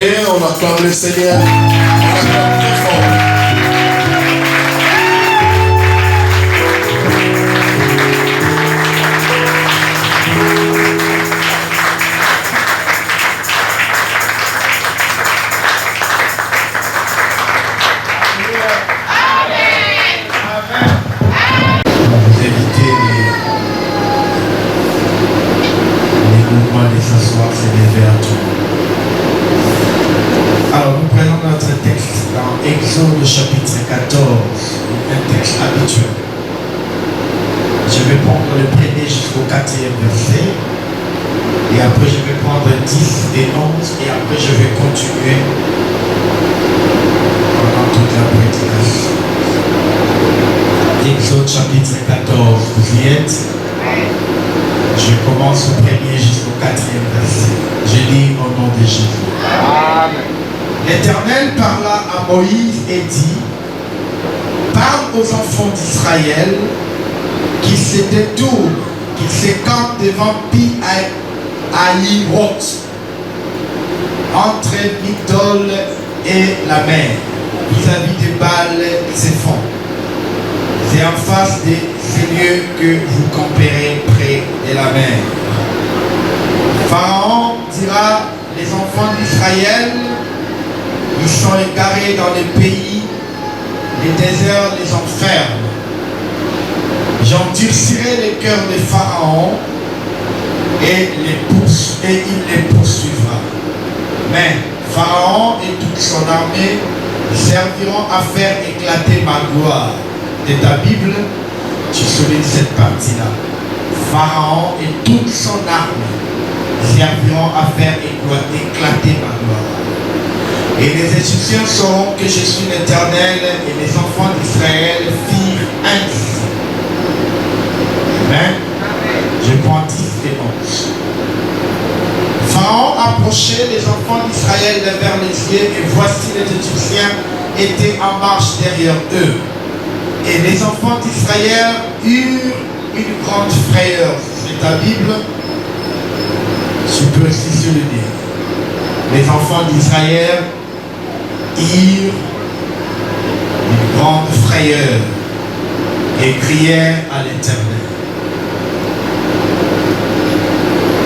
Et on acclame le Seigneur. On acclame très fort. Vous évitez les mouvements de s'asseoir, c'est des verres tout. Alors nous prenons notre texte dans Exode chapitre 14, un texte habituel. Je vais prendre le premier jusqu'au 4e verset, et après je vais prendre 10 et 11, et après je vais continuer pendant toute la prédication. Exode chapitre 14, vous y êtes? Je commence au premier jusqu'au 4e verset. Je lis au nom de Jésus. Amen. L'Éternel parla à Moïse et dit: parle aux enfants d'Israël qui se détournent, qui se campent devant Pi-Hahiroth, entre Migdol et la mer, vis-à-vis de Baal-Zéphon. C'est en face de ces lieux que vous camperez près de la mer. Pharaon dira: les enfants d'Israël, ils sont égarés dans les pays, les déserts les enferment. J'endurcirai le cœur de Pharaon et il les poursuivra. Mais Pharaon et toute son armée serviront à faire éclater ma gloire. De ta Bible, tu soulignes cette partie-là. Pharaon et toute son armée serviront à faire éclater ma gloire. Et les Égyptiens sauront que je suis l'Éternel, et les enfants d'Israël firent ainsi. Amen. Je prends 10 et 11. Pharaon approchait, les enfants d'Israël levèrent les yeux, et voici les Égyptiens étaient en marche derrière eux. Et les enfants d'Israël eurent une grande frayeur. C'est ta Bible, tu peux aussi souligner. Les enfants d'Israël eurent une grande frayeur et crièrent à l'Éternel.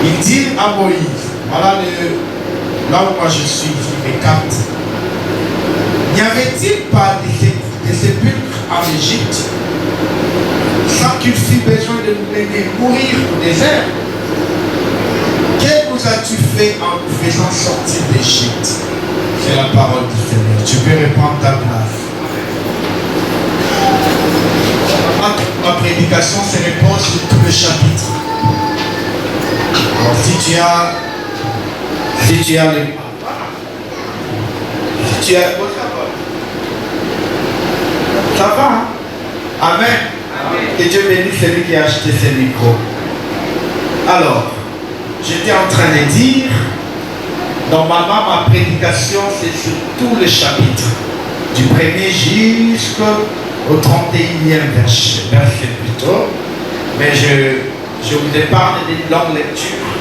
Il dit à Moïse, voilà là où moi je suis, je m'écarte. N'y avait-il pas des sépulcres en Égypte sans qu'il fût besoin de nous mener mourir au désert? Que nous as-tu fait en nous faisant sortir d'Égypte? C'est la parole du Seigneur. Tu peux reprendre ta place. Ma prédication se repose sur tout le chapitre. Alors si tu as ça va, hein? Amen. Que Dieu bénisse celui qui a acheté ce micro. Alors, j'étais en train de dire, normalement ma prédication c'est sur tout le chapitre, du premier jusqu'au 31e verset plutôt, mais je vous épargne des longues lectures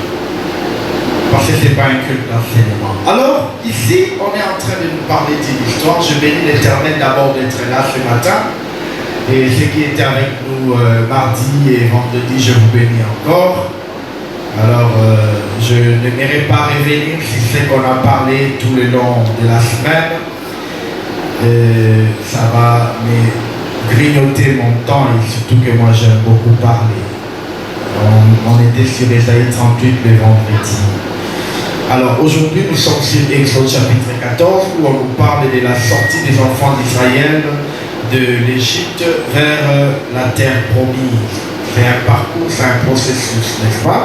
parce que ce n'est pas un culte d'enseignement. Alors, ici, on est en train de nous parler d'une histoire. Je bénis l'Éternel d'abord d'être là ce matin. Et ceux qui étaient avec nous mardi et vendredi, je vous bénis encore. Alors, je n'aimerais pas revenir sur ce qu'on a parlé tout le long de la semaine. Ça va me grignoter mon temps et surtout que moi j'aime beaucoup parler. On était sur Ésaïe 38 le vendredi. Alors aujourd'hui nous sommes sur Exode chapitre 14 où on nous parle de la sortie des enfants d'Israël de l'Égypte vers la terre promise. C'est un parcours, c'est un processus, n'est-ce pas?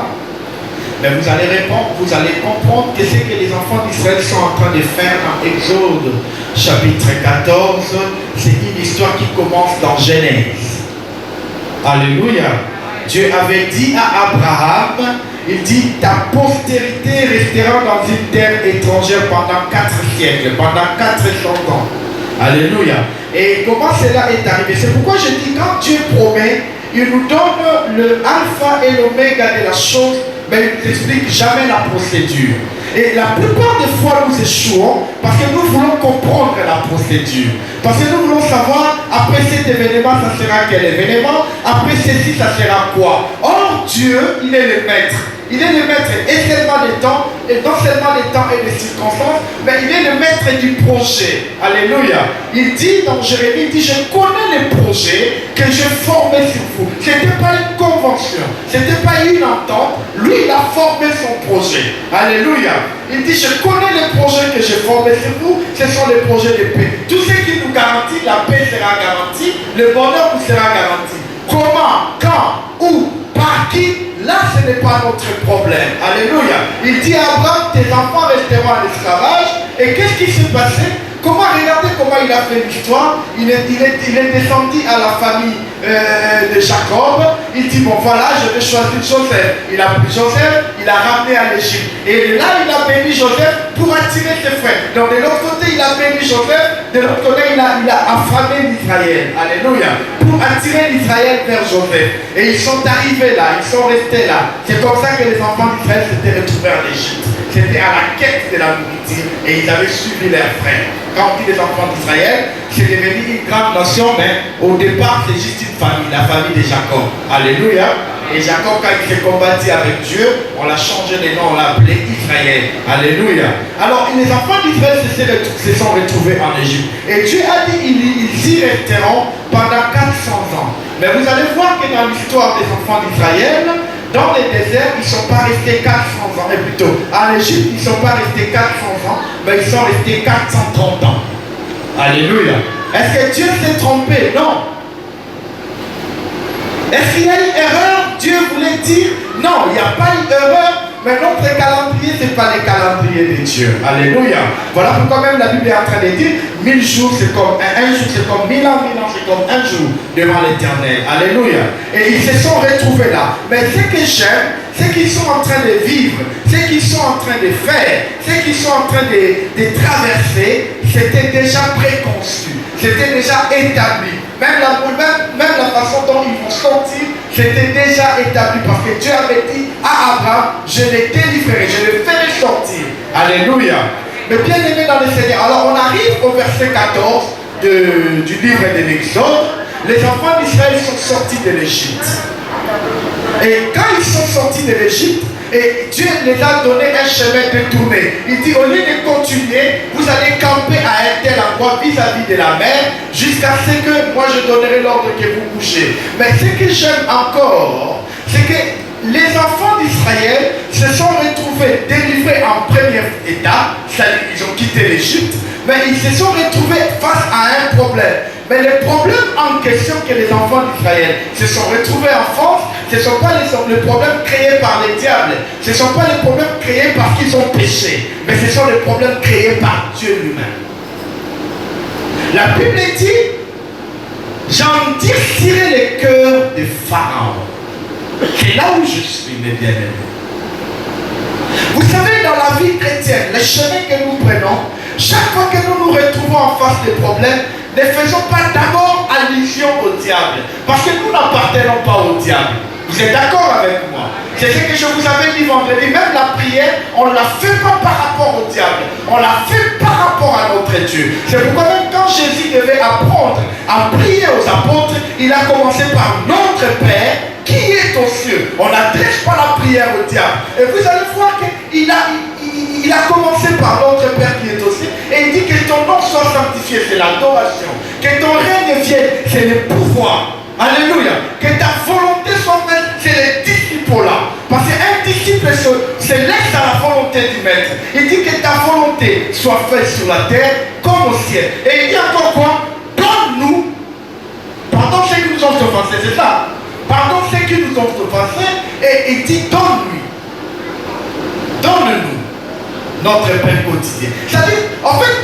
Mais vous allez comprendre que ce que les enfants d'Israël sont en train de faire dans Exode chapitre 14, c'est une histoire qui commence dans Genèse. Alléluia. Dieu avait dit à Abraham, il dit, ta postérité restera dans une terre étrangère pendant 4 siècles, pendant 400 ans. Alléluia. Et comment cela est arrivé? C'est pourquoi je dis, quand Dieu promet, il nous donne le alpha et l'oméga de la chose mais il nous explique jamais la procédure. Et la plupart des fois, nous échouons parce que nous voulons comprendre la procédure. Parce que nous voulons savoir, après cet événement, ça sera quel événement? Après ceci, ça sera quoi? Or, Dieu, il est le maître. Il est le maître et seulement des temps, et non seulement des temps et des circonstances, mais il est le maître du projet. Alléluia. Il dit dans Jérémie, il dit, je connais les projets que je formais sur vous. Ce n'était pas une convention, ce n'était pas une entente. Lui, il a formé son projet. Alléluia. Il dit, je connais les projets que j'ai formés sur vous, ce sont les projets de paix. Tout ce qui nous garantit, la paix sera garantie, le bonheur nous sera garanti. Comment, quand, où, par qui? Là, ce n'est pas notre problème. Alléluia. Il dit à Abraham, tes enfants resteront en esclavage. Et qu'est-ce qui s'est passé? Regardez comment il a fait l'histoire. Il est descendu à la famille de Jacob. Il dit, bon voilà, je vais choisir Joseph. Il a pris Joseph, il l'a ramené à l'Égypte. Et là, il a béni Joseph pour attirer ses frères. Donc de l'autre côté, il a béni Joseph. De l'autre côté, il a affamé l'Israël. Alléluia. Pour attirer l'Israël vers Joseph. Et ils sont arrivés là, ils sont restés là. C'est comme ça que les enfants d'Israël s'étaient retrouvés en Égypte. C'était à la quête de la nourriture et ils avaient suivi leurs frères. Quand on dit les enfants d'Israël, c'est devenu une grande nation, mais au départ, c'est juste une famille, la famille de Jacob. Alléluia. Et Jacob, quand il s'est combattu avec Dieu, on l'a changé de nom, on l'a appelé Israël. Alléluia. Alors, les enfants d'Israël se sont retrouvés en Égypte. Et Dieu a dit ils y resteront pendant 400 ans. Mais vous allez voir que dans l'histoire des enfants d'Israël, dans les déserts, ils ne sont pas restés 400 ans, mais plutôt en Égypte, ils ne sont pas restés 400 ans, mais ils sont restés 430 ans. Alléluia. Est-ce que Dieu s'est trompé? Non. Est-ce qu'il y a une erreur? Dieu voulait dire non, il n'y a pas eu d'erreur. Mais notre calendrier, ce n'est pas le calendrier de Dieu. Alléluia. Voilà pourquoi même la Bible est en train de dire 1000 jours, c'est comme un jour, c'est comme 1000 ans, c'est comme un jour devant l'Éternel. Alléluia. Et ils se sont retrouvés là. Mais ce que j'aime, ce qu'ils sont en train de vivre, ce qu'ils sont en train de faire, ce qu'ils sont en train de traverser, c'était déjà préconçu. C'était déjà établi. Même la façon dont ils vont sortir, c'était déjà établi parce que Dieu avait dit à Abraham, je les délivrerai, je les ferai sortir. Alléluia. Mais bien aimé dans le Seigneur, alors on arrive au verset 14 du livre de l'Exode. Les enfants d'Israël sont sortis de l'Égypte. Et quand ils sont sortis de l'Égypte, et Dieu les a donné un chemin détourné. Il dit, au lieu de continuer, vous allez camper à un tel endroit vis-à-vis de la mer, jusqu'à ce que moi je donnerai l'ordre que vous bougez. Mais ce que j'aime encore, c'est que les enfants d'Israël se sont retrouvés délivrés en première étape, c'est-à-dire ils ont quitté l'Égypte, mais ils se sont retrouvés face à un problème. Mais le problème en question que les enfants d'Israël se sont retrouvés en France, ce ne sont pas les problèmes créés par les diables, ce ne sont pas les problèmes créés parce qu'ils ont péché, mais ce sont les problèmes créés par Dieu lui-même. La Bible dit, j'endurcirai le cœur de Pharaon. C'est là où je suis, mes bien-aimés. Vous savez, dans la vie chrétienne, le chemin que nous prenons, chaque fois que nous nous retrouvons en face des problèmes, ne faisons pas d'abord allusion au diable. Parce que nous n'appartenons pas au diable. Vous êtes d'accord avec moi? C'est ce que je vous avais dit vendredi. Même la prière, on ne la fait pas par rapport au diable. On la fait par rapport à notre Dieu. C'est pourquoi même quand Jésus devait apprendre à prier aux apôtres, il a commencé par notre Père qui est aux cieux. On n'adresse pas la prière au diable. Et vous allez voir qu'il a commencé par notre Père qui est au ciel. Et il dit que ton nom soit sanctifié, c'est l'adoration. Que ton règne vienne, c'est le pouvoir. Alléluia. Que ta volonté soit faite, c'est le disciple-là. Parce qu'un disciple se laisse à la volonté du maître. Il dit que ta volonté soit faite sur la terre comme au ciel. Et il dit encore quoi? Donne-nous, pardon ceux qui nous ont offensés, c'est ça. Pardon ceux qui nous ont offensés. Et il dit donne-lui. Donne-nous notre pain quotidien. C'est-à-dire, en fait,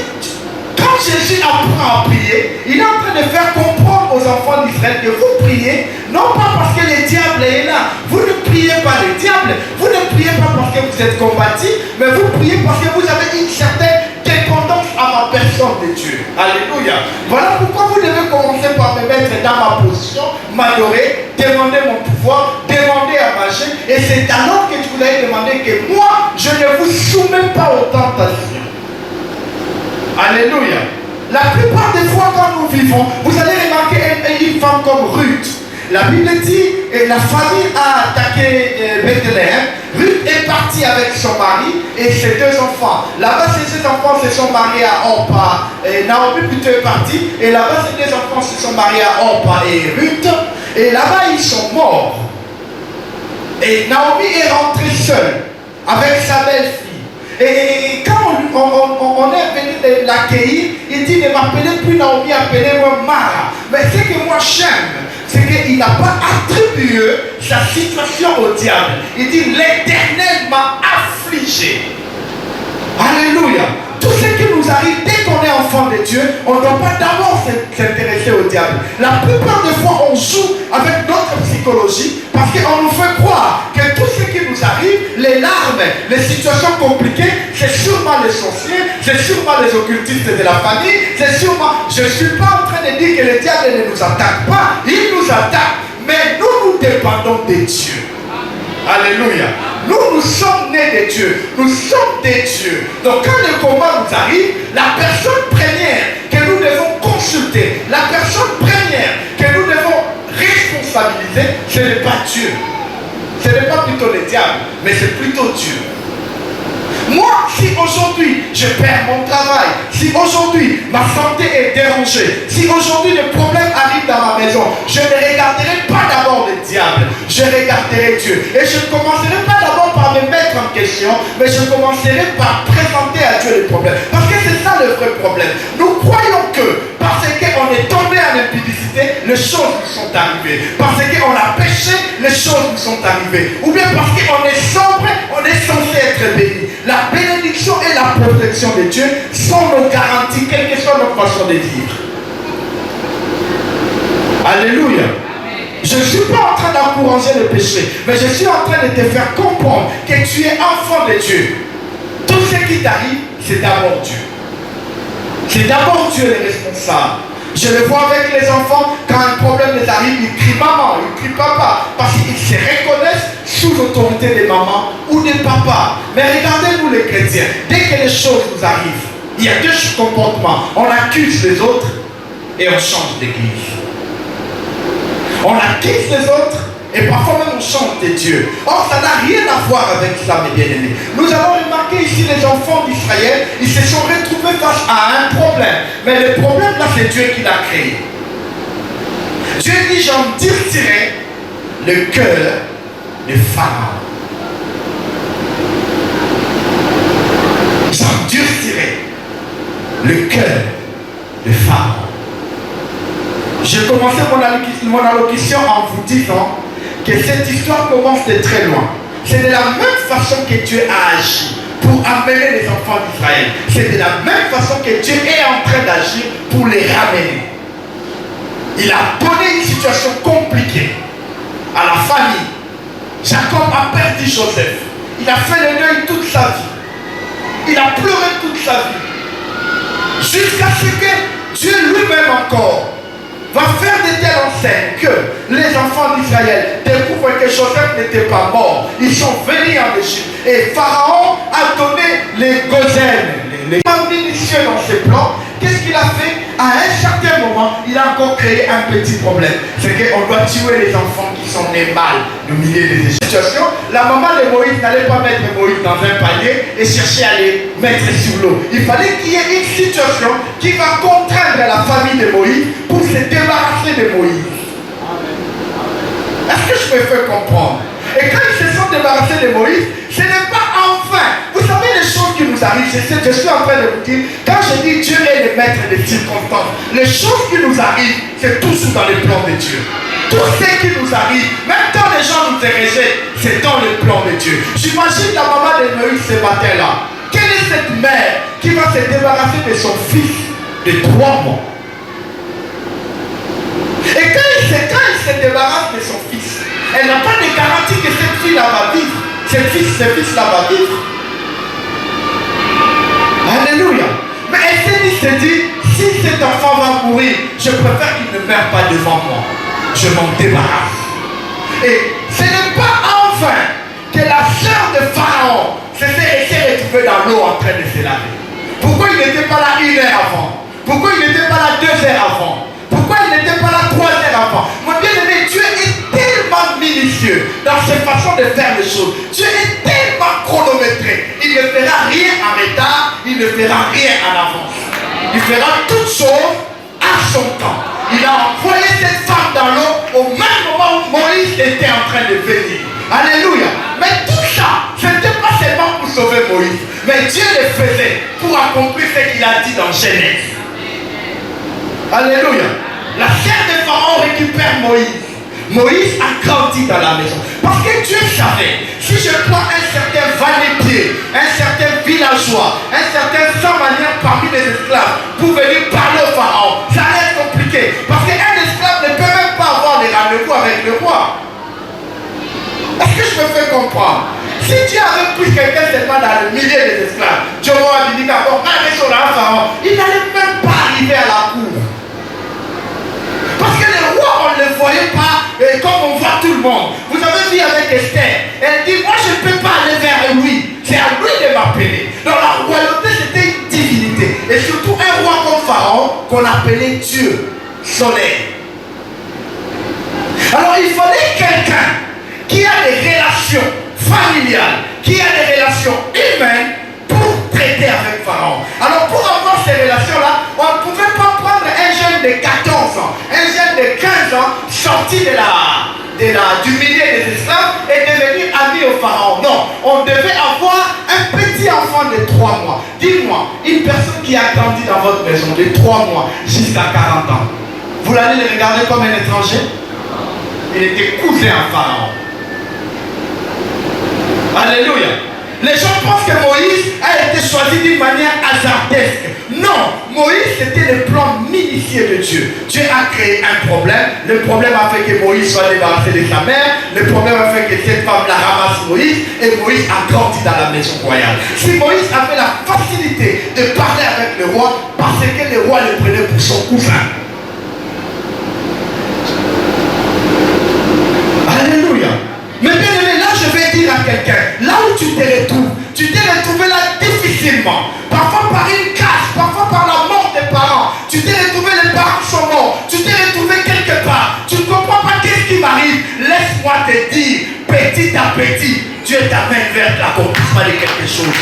quand Jésus apprend à prier, il est en train de faire comprendre aux enfants d'Israël que vous priez, non pas parce que le diable est là. Vous ne priez pas le diable, vous ne priez pas parce que vous êtes combattu, mais vous priez parce que vous avez une certaine dépendance à ma personne. enfant de Dieu. Alléluia. Voilà pourquoi vous devez commencer par me mettre dans ma position, m'adorer, demander mon pouvoir, demander à marcher. Et c'est alors que je vous ai demandé que moi, je ne vous soumets pas aux tentations. Alléluia. La plupart des fois quand nous vivons, vous allez remarquer une femme comme Ruth. La Bible dit, la famille a attaqué Bethléem. Ruth est partie avec son mari et ses deux enfants. Là-bas, ses enfants se sont mariés à Orpa. Naomi plutôt est partie. Et là-bas, ses deux enfants se sont mariés à Orpa et Ruth. Et là-bas, ils sont morts. Et Naomi est rentrée seule avec sa belle-fille. Et quand on est venu l'accueillir, il dit ne m'appelez plus Naomi, appelez-moi Mara. Mais ce que moi j'aime, c'est qu'il n'a pas attribué sa situation au diable. Il dit l'Éternel m'a affligé. Alléluia. Tout ce qui nous arrive dès qu'on est enfant de Dieu, on ne doit pas d'abord s'intéresser au diable. La plupart des fois, on joue avec notre psychologie parce qu'on nous fait croire que tout ce qui nous arrive, les larmes, les situations compliquées, c'est sûrement les sorciers, c'est sûrement les occultistes de la famille, c'est sûrement... Je ne suis pas en train de dire que le diable ne nous attaque pas, il nous attaque, mais nous dépendons de Dieu. Alléluia. Nous sommes nés de Dieu. Nous sommes des dieux. Donc quand le combat nous arrive, la personne première que nous devons consulter, la personne première que nous devons responsabiliser, ce n'est pas Dieu. Ce n'est pas plutôt le diable, mais c'est plutôt Dieu. Moi, si aujourd'hui je perds mon travail, si aujourd'hui ma santé est dérangée, si aujourd'hui le problème arrive dans ma maison, je ne regarderai pas d'abord le diable, je regarderai Dieu. Et je ne commencerai pas d'abord par me mettre en question, mais je commencerai par présenter à Dieu le problème. Parce que c'est ça le vrai problème. Nous croyons que parce qu'on est tombé en impudicité, les choses nous sont arrivées. Parce qu'on a péché, les choses nous sont arrivées. Ou bien parce qu'on est sobre, on est censé être béni. La bénédiction et la protection de Dieu sont nos garanties, quelle que soit notre façon de dire. Alléluia. Je ne suis pas en train d'encourager le péché, mais je suis en train de te faire comprendre que tu es enfant de Dieu. Tout ce qui t'arrive, c'est d'abord Dieu. C'est d'abord Dieu le responsable. Je le vois avec les enfants, quand un problème les arrive, ils crient maman, ils crient papa, parce qu'ils se reconnaissent sous l'autorité de maman ou de papa. Mais regardez-nous les chrétiens, dès que les choses nous arrivent, il y a deux comportements. On accuse les autres et on change d'église. On accuse les autres et parfois même on change de Dieu. Or, ça n'a rien à voir avec ça, mes bien-aimés. Nous avons remarqué ici les enfants d'Israël, ils se sont retrouvés face à un problème. Mais le problème là, c'est Dieu qui l'a créé. Dieu dit, j'endurcirai le cœur de Pharaon. J'endurcirai le cœur de Pharaon. J'ai commencé mon allocution en vous disant que cette histoire commence de très loin. C'est de la même façon que Dieu a agi pour amener les enfants d'Israël. C'est de la même façon que Dieu est en train d'agir pour les ramener. Il a donné une situation compliquée à la famille. Jacob a perdu Joseph. Il a fait le deuil toute sa vie. Il a pleuré toute sa vie. Jusqu'à ce que Dieu lui-même encore va faire de telles enseignes que les enfants d'Israël découvrent que Joseph n'était pas mort. Ils sont venus en Égypte. Et Pharaon a donné les Gozen, les minutieux dans ses plans. Qu'est-ce qu'il a fait? À un certain moment, il a encore créé un petit problème. C'est qu'on doit tuer les enfants qui sont nés mal au milieu des situations. La maman de Moïse n'allait pas mettre Moïse dans un panier et chercher à les mettre sur l'eau. Il fallait qu'il y ait une situation qui va contraindre la famille de Moïse pour se débarrasser de Moïse. Est-ce que je me fais comprendre? Et quand ils se sont débarrassés de Moïse, ce n'est pas enfin. Vous savez les choses qui nous arrivent, je suis en train de vous dire, quand je dis Dieu est le maître des circonstances, les choses qui nous arrivent, c'est toujours dans le plan de Dieu. Tout ce qui nous arrive, même quand les gens nous rejettent, c'est dans le plan de Dieu. J'imagine la maman de Moïse ce matin-là. Quelle est cette mère qui va se débarrasser de son fils de 3 mois? Et quand il se débarrasse de son fils, elle n'a pas de garantie que cette fille-là va vivre. Ce fils-là va vivre. Alléluia. Mais elle s'est dit, s'est dit, si cet enfant va mourir, je préfère qu'il ne meure pas devant moi. Je m'en débarrasse. Et ce n'est pas en vain que la sœur de Pharaon s'est retrouvée dans l'eau en train de se laver. Pourquoi il n'était pas là 1 heure avant? Pourquoi il n'était pas là 2 heures avant? Pourquoi il n'était pas là 3 heures avant? Mon bien-aimé, Dieu est tellement minutieux dans ses façons de faire les choses. Dieu est tellement chronométré. Il ne fera rien en retard, il ne fera rien en avance. Il fera toutes choses à son temps. Il a envoyé cette femme dans l'eau au même moment où Moïse était en train de venir. Alléluia. Mais tout ça, ce n'était pas seulement pour sauver Moïse, mais Dieu le faisait pour accomplir ce qu'il a dit dans Genèse. Alléluia. La sœur de Pharaon récupère Moïse. Moïse a grandi dans la maison. Parce que Dieu savait, si je prends un certain valet-pied, un certain villageois, un certain sans manière parmi les esclaves pour venir parler au Pharaon, ça va être compliqué. Parce qu'un esclave ne peut même pas avoir des rendez-vous avec le roi. Est-ce que je me fais comprendre? Si Dieu avait pris quelqu'un seulement dans le milieu des esclaves, Dieu m'aurait dit qu'avant, il n'allait même pas arriver à la cour. Parce que le roi, on ne le voyait pas comme on voit tout le monde. Vous avez vu avec Esther, elle dit, moi je ne peux pas aller vers lui. C'est à lui de m'appeler. Donc la royauté, c'était une divinité. Et surtout un roi comme Pharaon, qu'on appelait Dieu, soleil. Alors il fallait quelqu'un qui a des relations familiales, qui a des relations humaines pour traiter avec Pharaon. Alors pour avoir ces relations-là, on ne pouvait pas prendre un jeune de 14 ans, un jeune de 15 ans, sorti du milieu des esclaves et devenir ami au Pharaon. Non, on devait avoir un petit enfant de 3 mois. Dis-moi, une personne qui a grandi dans votre maison de 3 mois jusqu'à 40 ans, vous l'allez le regarder comme un étranger? Il était cousin à Pharaon. Alléluia. Les gens pensent que Moïse a été choisi d'une manière hasardesque. Non, Moïse c'était le plan minutieux de Dieu. Dieu a créé un problème. Le problème a fait que Moïse soit débarrassé de sa mère. Le problème a fait que cette femme la ramasse Moïse. Et Moïse a grandi dans la maison royale. Si Moïse avait la facilité de parler avec le roi, parce que le roi le prenait pour son cousin. Alléluia. Mais bien aimé, là je vais dire à quelqu'un, là où tu te retrouvé là difficilement, parfois par une casse, parfois par la mort des parents, tu t'es retrouvé, les parents sont morts, tu t'es retrouvé quelque part, tu ne comprends pas qu'est-ce qui m'arrive, laisse-moi te dire, petit à petit, Dieu t'amène vers l'accomplissement de quelque chose.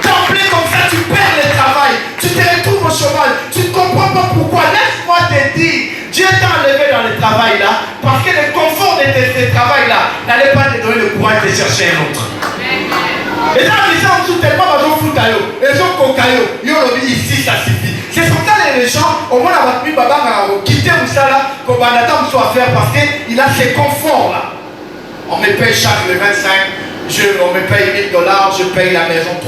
D'emblée comme ça, tu perds le travail, tu te retrouves au chômage, tu ne comprends pas pourquoi, laisse-moi te dire, Dieu t'a enlevé dans le travail là, parce que le confort de ce travail là n'allait pas te donner le courage de chercher un autre. Et là, les gens sont tellement ils ont cocaïo, ils ont dit ici, ça suffit. C'est comme ça les gens, au moins la battu, baba, quitter tout ça là, qu'on va attendre soit faire parce qu'il a ce confort là. On me paye chaque le 25. On me paye $1000, je paye la maison $300,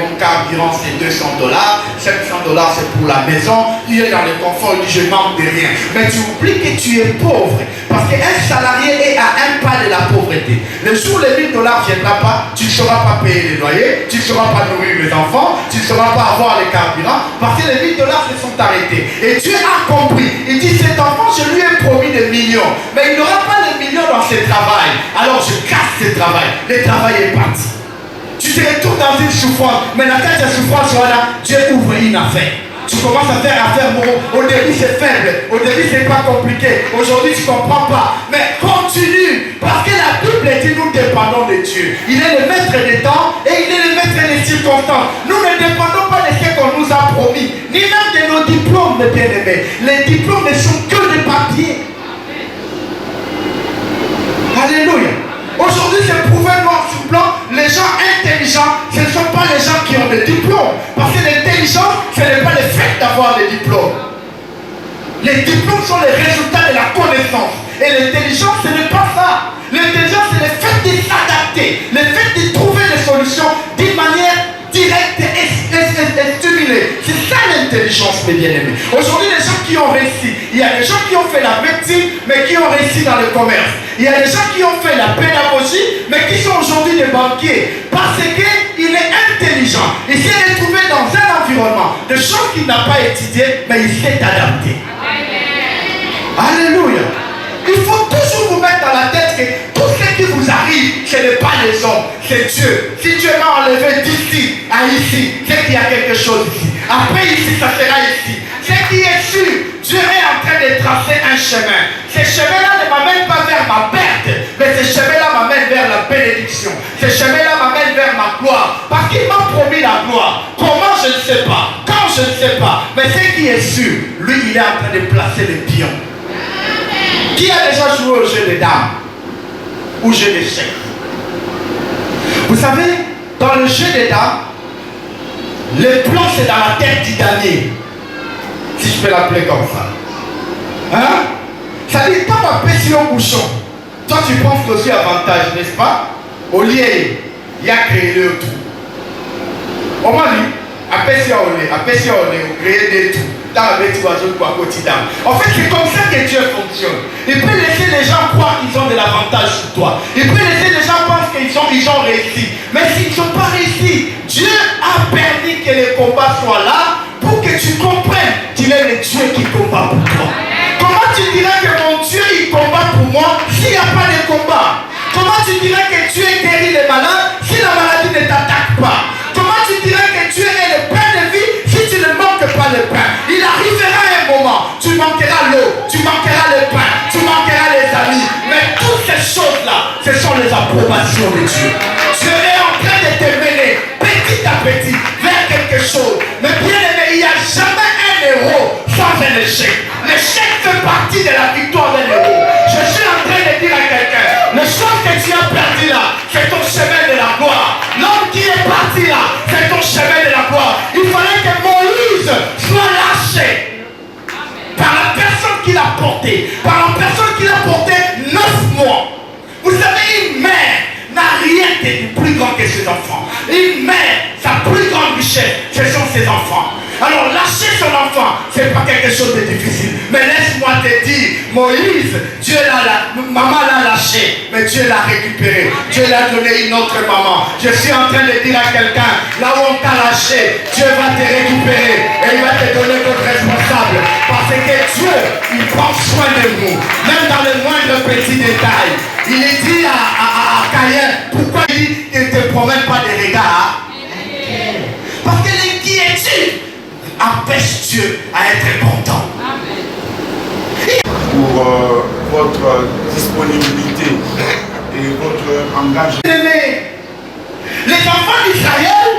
mon carburant c'est $200, $500 c'est pour la maison, il est dans le confort, il dit je manque de rien. Mais tu oublies que tu es pauvre, parce qu'un salarié est à un pas de la pauvreté. Le jour où les $1000 ne viendront pas, tu ne sauras pas payer les loyers, tu ne sauras pas nourrir les enfants, tu ne sauras pas avoir les carburants, parce que les $1000 se sont arrêtés. Et Dieu a compris, il dit cet enfant je lui ai promis des millions, mais il n'aura pas les millions dans ce travail, alors je casse ce travail, le travail est parti. Tu te retrouves dans une souffrance, mais la tête de souffrance soit là, Dieu ouvre une affaire. Tu commences à faire affaire, au début c'est faible, au début c'est pas compliqué, aujourd'hui tu comprends pas, mais continue, parce que la Bible dit nous dépendons de Dieu. Il est le maître des temps et il est le maître des circonstances. Nous ne dépendons pas de ce qu'on nous a promis, ni même de nos diplômes, mes bien-aimés. Les diplômes ne sont que des papiers. Alléluia. Aujourd'hui, c'est prouvé noir sur blanc, les gens intelligents, ce ne sont pas les gens qui ont des diplômes. Parce que l'intelligence, ce n'est pas le fait d'avoir des diplômes. Les diplômes sont les résultats de la connaissance. Et l'intelligence, ce n'est pas ça. L'intelligence, c'est le fait de s'adapter, le fait de trouver des solutions d'une manière directe et stimulée. C'est ça l'intelligence, mes bien-aimés. Aujourd'hui, les gens qui ont réussi, il y a des gens qui ont fait la médecine, mais qui ont réussi dans le commerce. Il y a des gens qui ont fait la pédagogie, mais qui sont aujourd'hui des banquiers. Parce qu'il est intelligent. Il s'est retrouvé dans un environnement de choses qu'il n'a pas étudiées, mais il s'est adapté. Alléluia. Il faut toujours vous mettre dans la tête que tout ce qui vous arrive, ce n'est pas les hommes, c'est Dieu. Si Dieu m'a enlevé d'ici à ici, c'est qu'il y a quelque chose ici. Après ici, ça sera ici. C'est qui est sûr, Dieu est en train de tracer un chemin. Ce chemin-là ne m'amène pas vers ma perte, mais ce chemin-là m'amène vers la bénédiction. Ce chemin-là m'amène vers ma gloire. Parce qu'il m'a promis la gloire. Comment, je ne sais pas. Quand, je ne sais pas. Mais ce qui est sûr, lui, il est en train de placer les pions. Qui a déjà joué au jeu des dames ou jeu d'échecs? Vous savez, dans le jeu des dames, le plan c'est dans la tête du dernier. Si je peux l'appeler comme ça. Hein? Ça dit, quand on pèse sur un bouchon, toi tu penses que c'est avantage, n'est-ce pas? Au lieu, il y a créé le tout. On m'a dit, après si on créé des tout. Dans la bête oiseau quoi quotidien. En fait, c'est comme ça que Dieu fonctionne. Il peut laisser les gens croire qu'ils ont de l'avantage sur toi. Il peut laisser les gens penser qu'ils ont réussi. Mais s'ils n'ont pas réussi, Dieu a permis que les combats soient là pour que tu comprennes qu'il est le Dieu qui combat pour toi. Comment tu dirais que mon Dieu il combat pour moi s'il n'y a pas de combat? Comment tu dirais que Dieu guérit les malades si la maladie ne t'attaque pas? Comment tu dirais que Dieu est le pain de vie si tu ne manques pas le pain? Il arrivera un moment, tu manqueras l'eau, tu manqueras le pain, tu manqueras les amis. Mais toutes ces choses-là, ce sont les approbations de Dieu. Dieu est en train de te mener petit à petit vers quelque chose. Mais bien aimé, il n'y a jamais un héros sans un échec. L'échec fait partie de la victoire d'un héros. Je suis en train de dire à quelqu'un, les choses que tu as perdues là, c'est ton chemin de la gloire. L'homme qui est parti là, c'est ton chemin de la gloire. Il fallait que Moïse soit lâché par la personne qui l'a porté, par la personne qui l'a porté 9 mois. Vous savez, une mère n'a rien de plus grand que ses enfants. Une mère, sa plus grande richesse, ce sont ses enfants. Alors lâcher son enfant, ce n'est pas quelque chose de difficile. Mais laisse-moi te dire, Moïse, maman l'a lâché, mais Dieu l'a récupéré. Dieu l'a donné une autre maman. Je suis en train de dire à quelqu'un, là où on t'a lâché, Dieu va te récupérer et il va te donner d'autres responsables. Parce que Dieu, il prend soin de nous, même dans les moindres petits détails. Il est dit à Caïn, pourquoi il dit qu'il ne te promène pas des regards? Parce que l'inquiétude empêche Dieu à être content. Pour votre disponibilité et votre engagement. Les enfants d'Israël,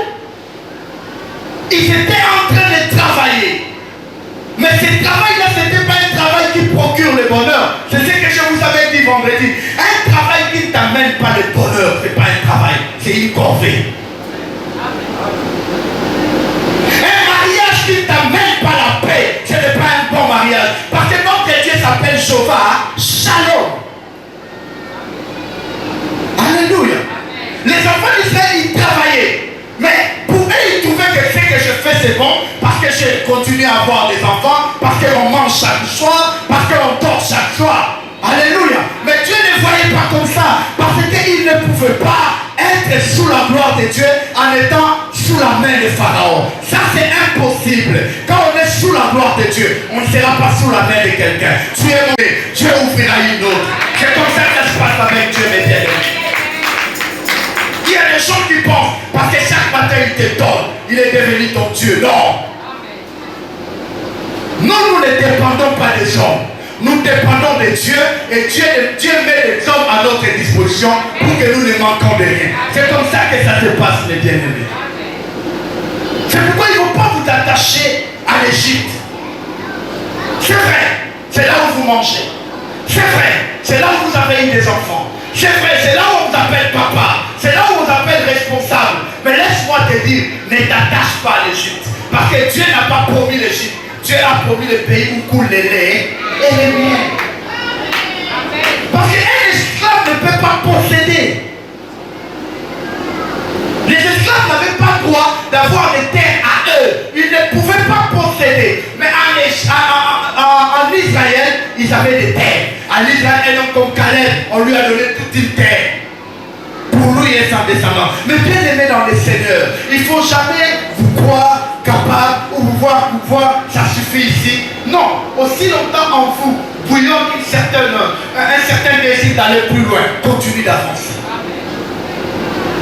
ils étaient en train de travailler. Mais ce travail-là, ce n'était pas un travail qui procure le bonheur. C'est ce que je vous avais dit vendredi. Un travail qui ne t'amène pas le bonheur, ce n'est pas un travail, c'est une corvée. Qui ne t'amène pas la paix, ce n'est pas un bon mariage. Parce que notre Dieu s'appelle Jéhovah Shalom. Alléluia. Les enfants d'Israël, ils travaillaient. Mais pour eux, ils trouvaient que ce que je fais, c'est bon. Parce que je continue à avoir des enfants. Parce qu'on mange chaque soir. Parce qu'on dort chaque soir. Alléluia. Mais Dieu ne voyait pas comme ça. Parce qu'il ne pouvait pas être sous la gloire de Dieu en étant sous la main de Pharaon. Ça c'est impossible. Quand on est sous la gloire de Dieu, on ne sera pas sous la main de quelqu'un. Tu es mon Dieu ouvrira une autre. C'est comme ça que ça se passe avec Dieu, mes bien-aimés. Il y a des gens qui pensent, parce que chaque matin il te donne, il est devenu ton Dieu. Non. Nous ne dépendons pas des hommes. Nous dépendons de Dieu et Dieu met les hommes à notre disposition pour que nous ne manquons de rien. C'est comme ça que ça se passe, mes bien-aimés. C'est pourquoi il ne faut pas vous attacher à l'Égypte. C'est vrai, c'est là où vous mangez. C'est vrai, c'est là où vous avez eu des enfants. C'est vrai, c'est là où on vous appelle papa. C'est là où on vous appelle responsable. Mais laisse-moi te dire, ne t'attache pas à l'Égypte. Parce que Dieu n'a pas promis l'Égypte. Dieu a promis le pays où coule le lait et le miel. Parce qu'un esclave ne peut pas posséder. Les esclaves n'avaient pas le droit d'avoir des terres à eux. Ils ne pouvaient pas posséder. Mais en Israël, ils avaient des terres. En Israël, un homme comme Caleb, on lui a donné toute une terre. Pour lui, fruit et sans descendance. Mais bien aimé dans le Seigneur, il ne faut jamais vous croire capable ou vous voir, ça suffit ici. Non, aussi longtemps en vous, bouillonne un certain désir d'aller plus loin. Continue d'avancer.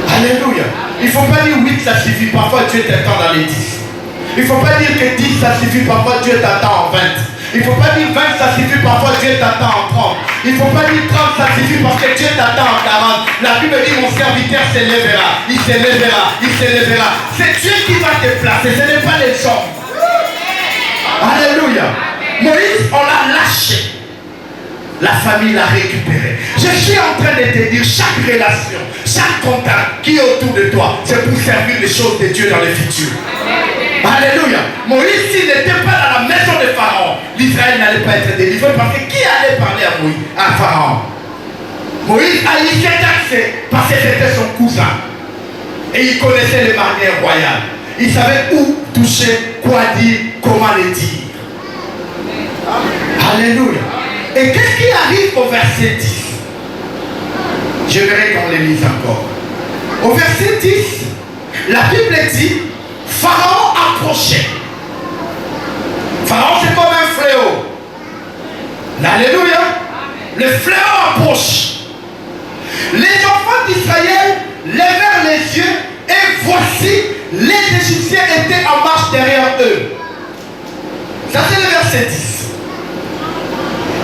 Alléluia. Il ne faut pas dire 8 ça suffit, parfois Dieu t'attend dans les 10. Il ne faut pas dire que 10 ça suffit, parfois Dieu t'attend en 20. Il ne faut pas dire 20 ça suffit, parfois Dieu t'attend en 30. Il ne faut pas dire 30 ça suffit parce que Dieu t'attend en 40. La Bible dit mon serviteur s'élèvera, il s'élèvera, il s'élèvera. C'est Dieu qui va te placer, ce n'est pas les hommes. Alléluia. Moïse, on l'a lâché. La famille l'a récupéré. Je suis en train de te dire, chaque relation, chaque contact qui est autour de toi, c'est pour servir les choses de Dieu dans le futur. Alléluia. Moïse, s'il n'était pas dans la maison de Pharaon, l'Israël n'allait pas être délivré parce que qui allait parler à Moïse, à Pharaon? Moïse a eu cet accès parce que c'était son cousin. Et il connaissait les manières royales. Il savait où toucher, quoi dire, comment le dire. Alléluia. Et qu'est-ce qui arrive au verset 10? Je verrai qu'on les lise encore. Au verset 10, la Bible dit, Pharaon approchait. Pharaon c'est comme un fléau. Alléluia. Le fléau approche. Les enfants d'Israël levèrent les yeux et voici, les Égyptiens étaient en marche derrière eux. Ça c'est le verset 10.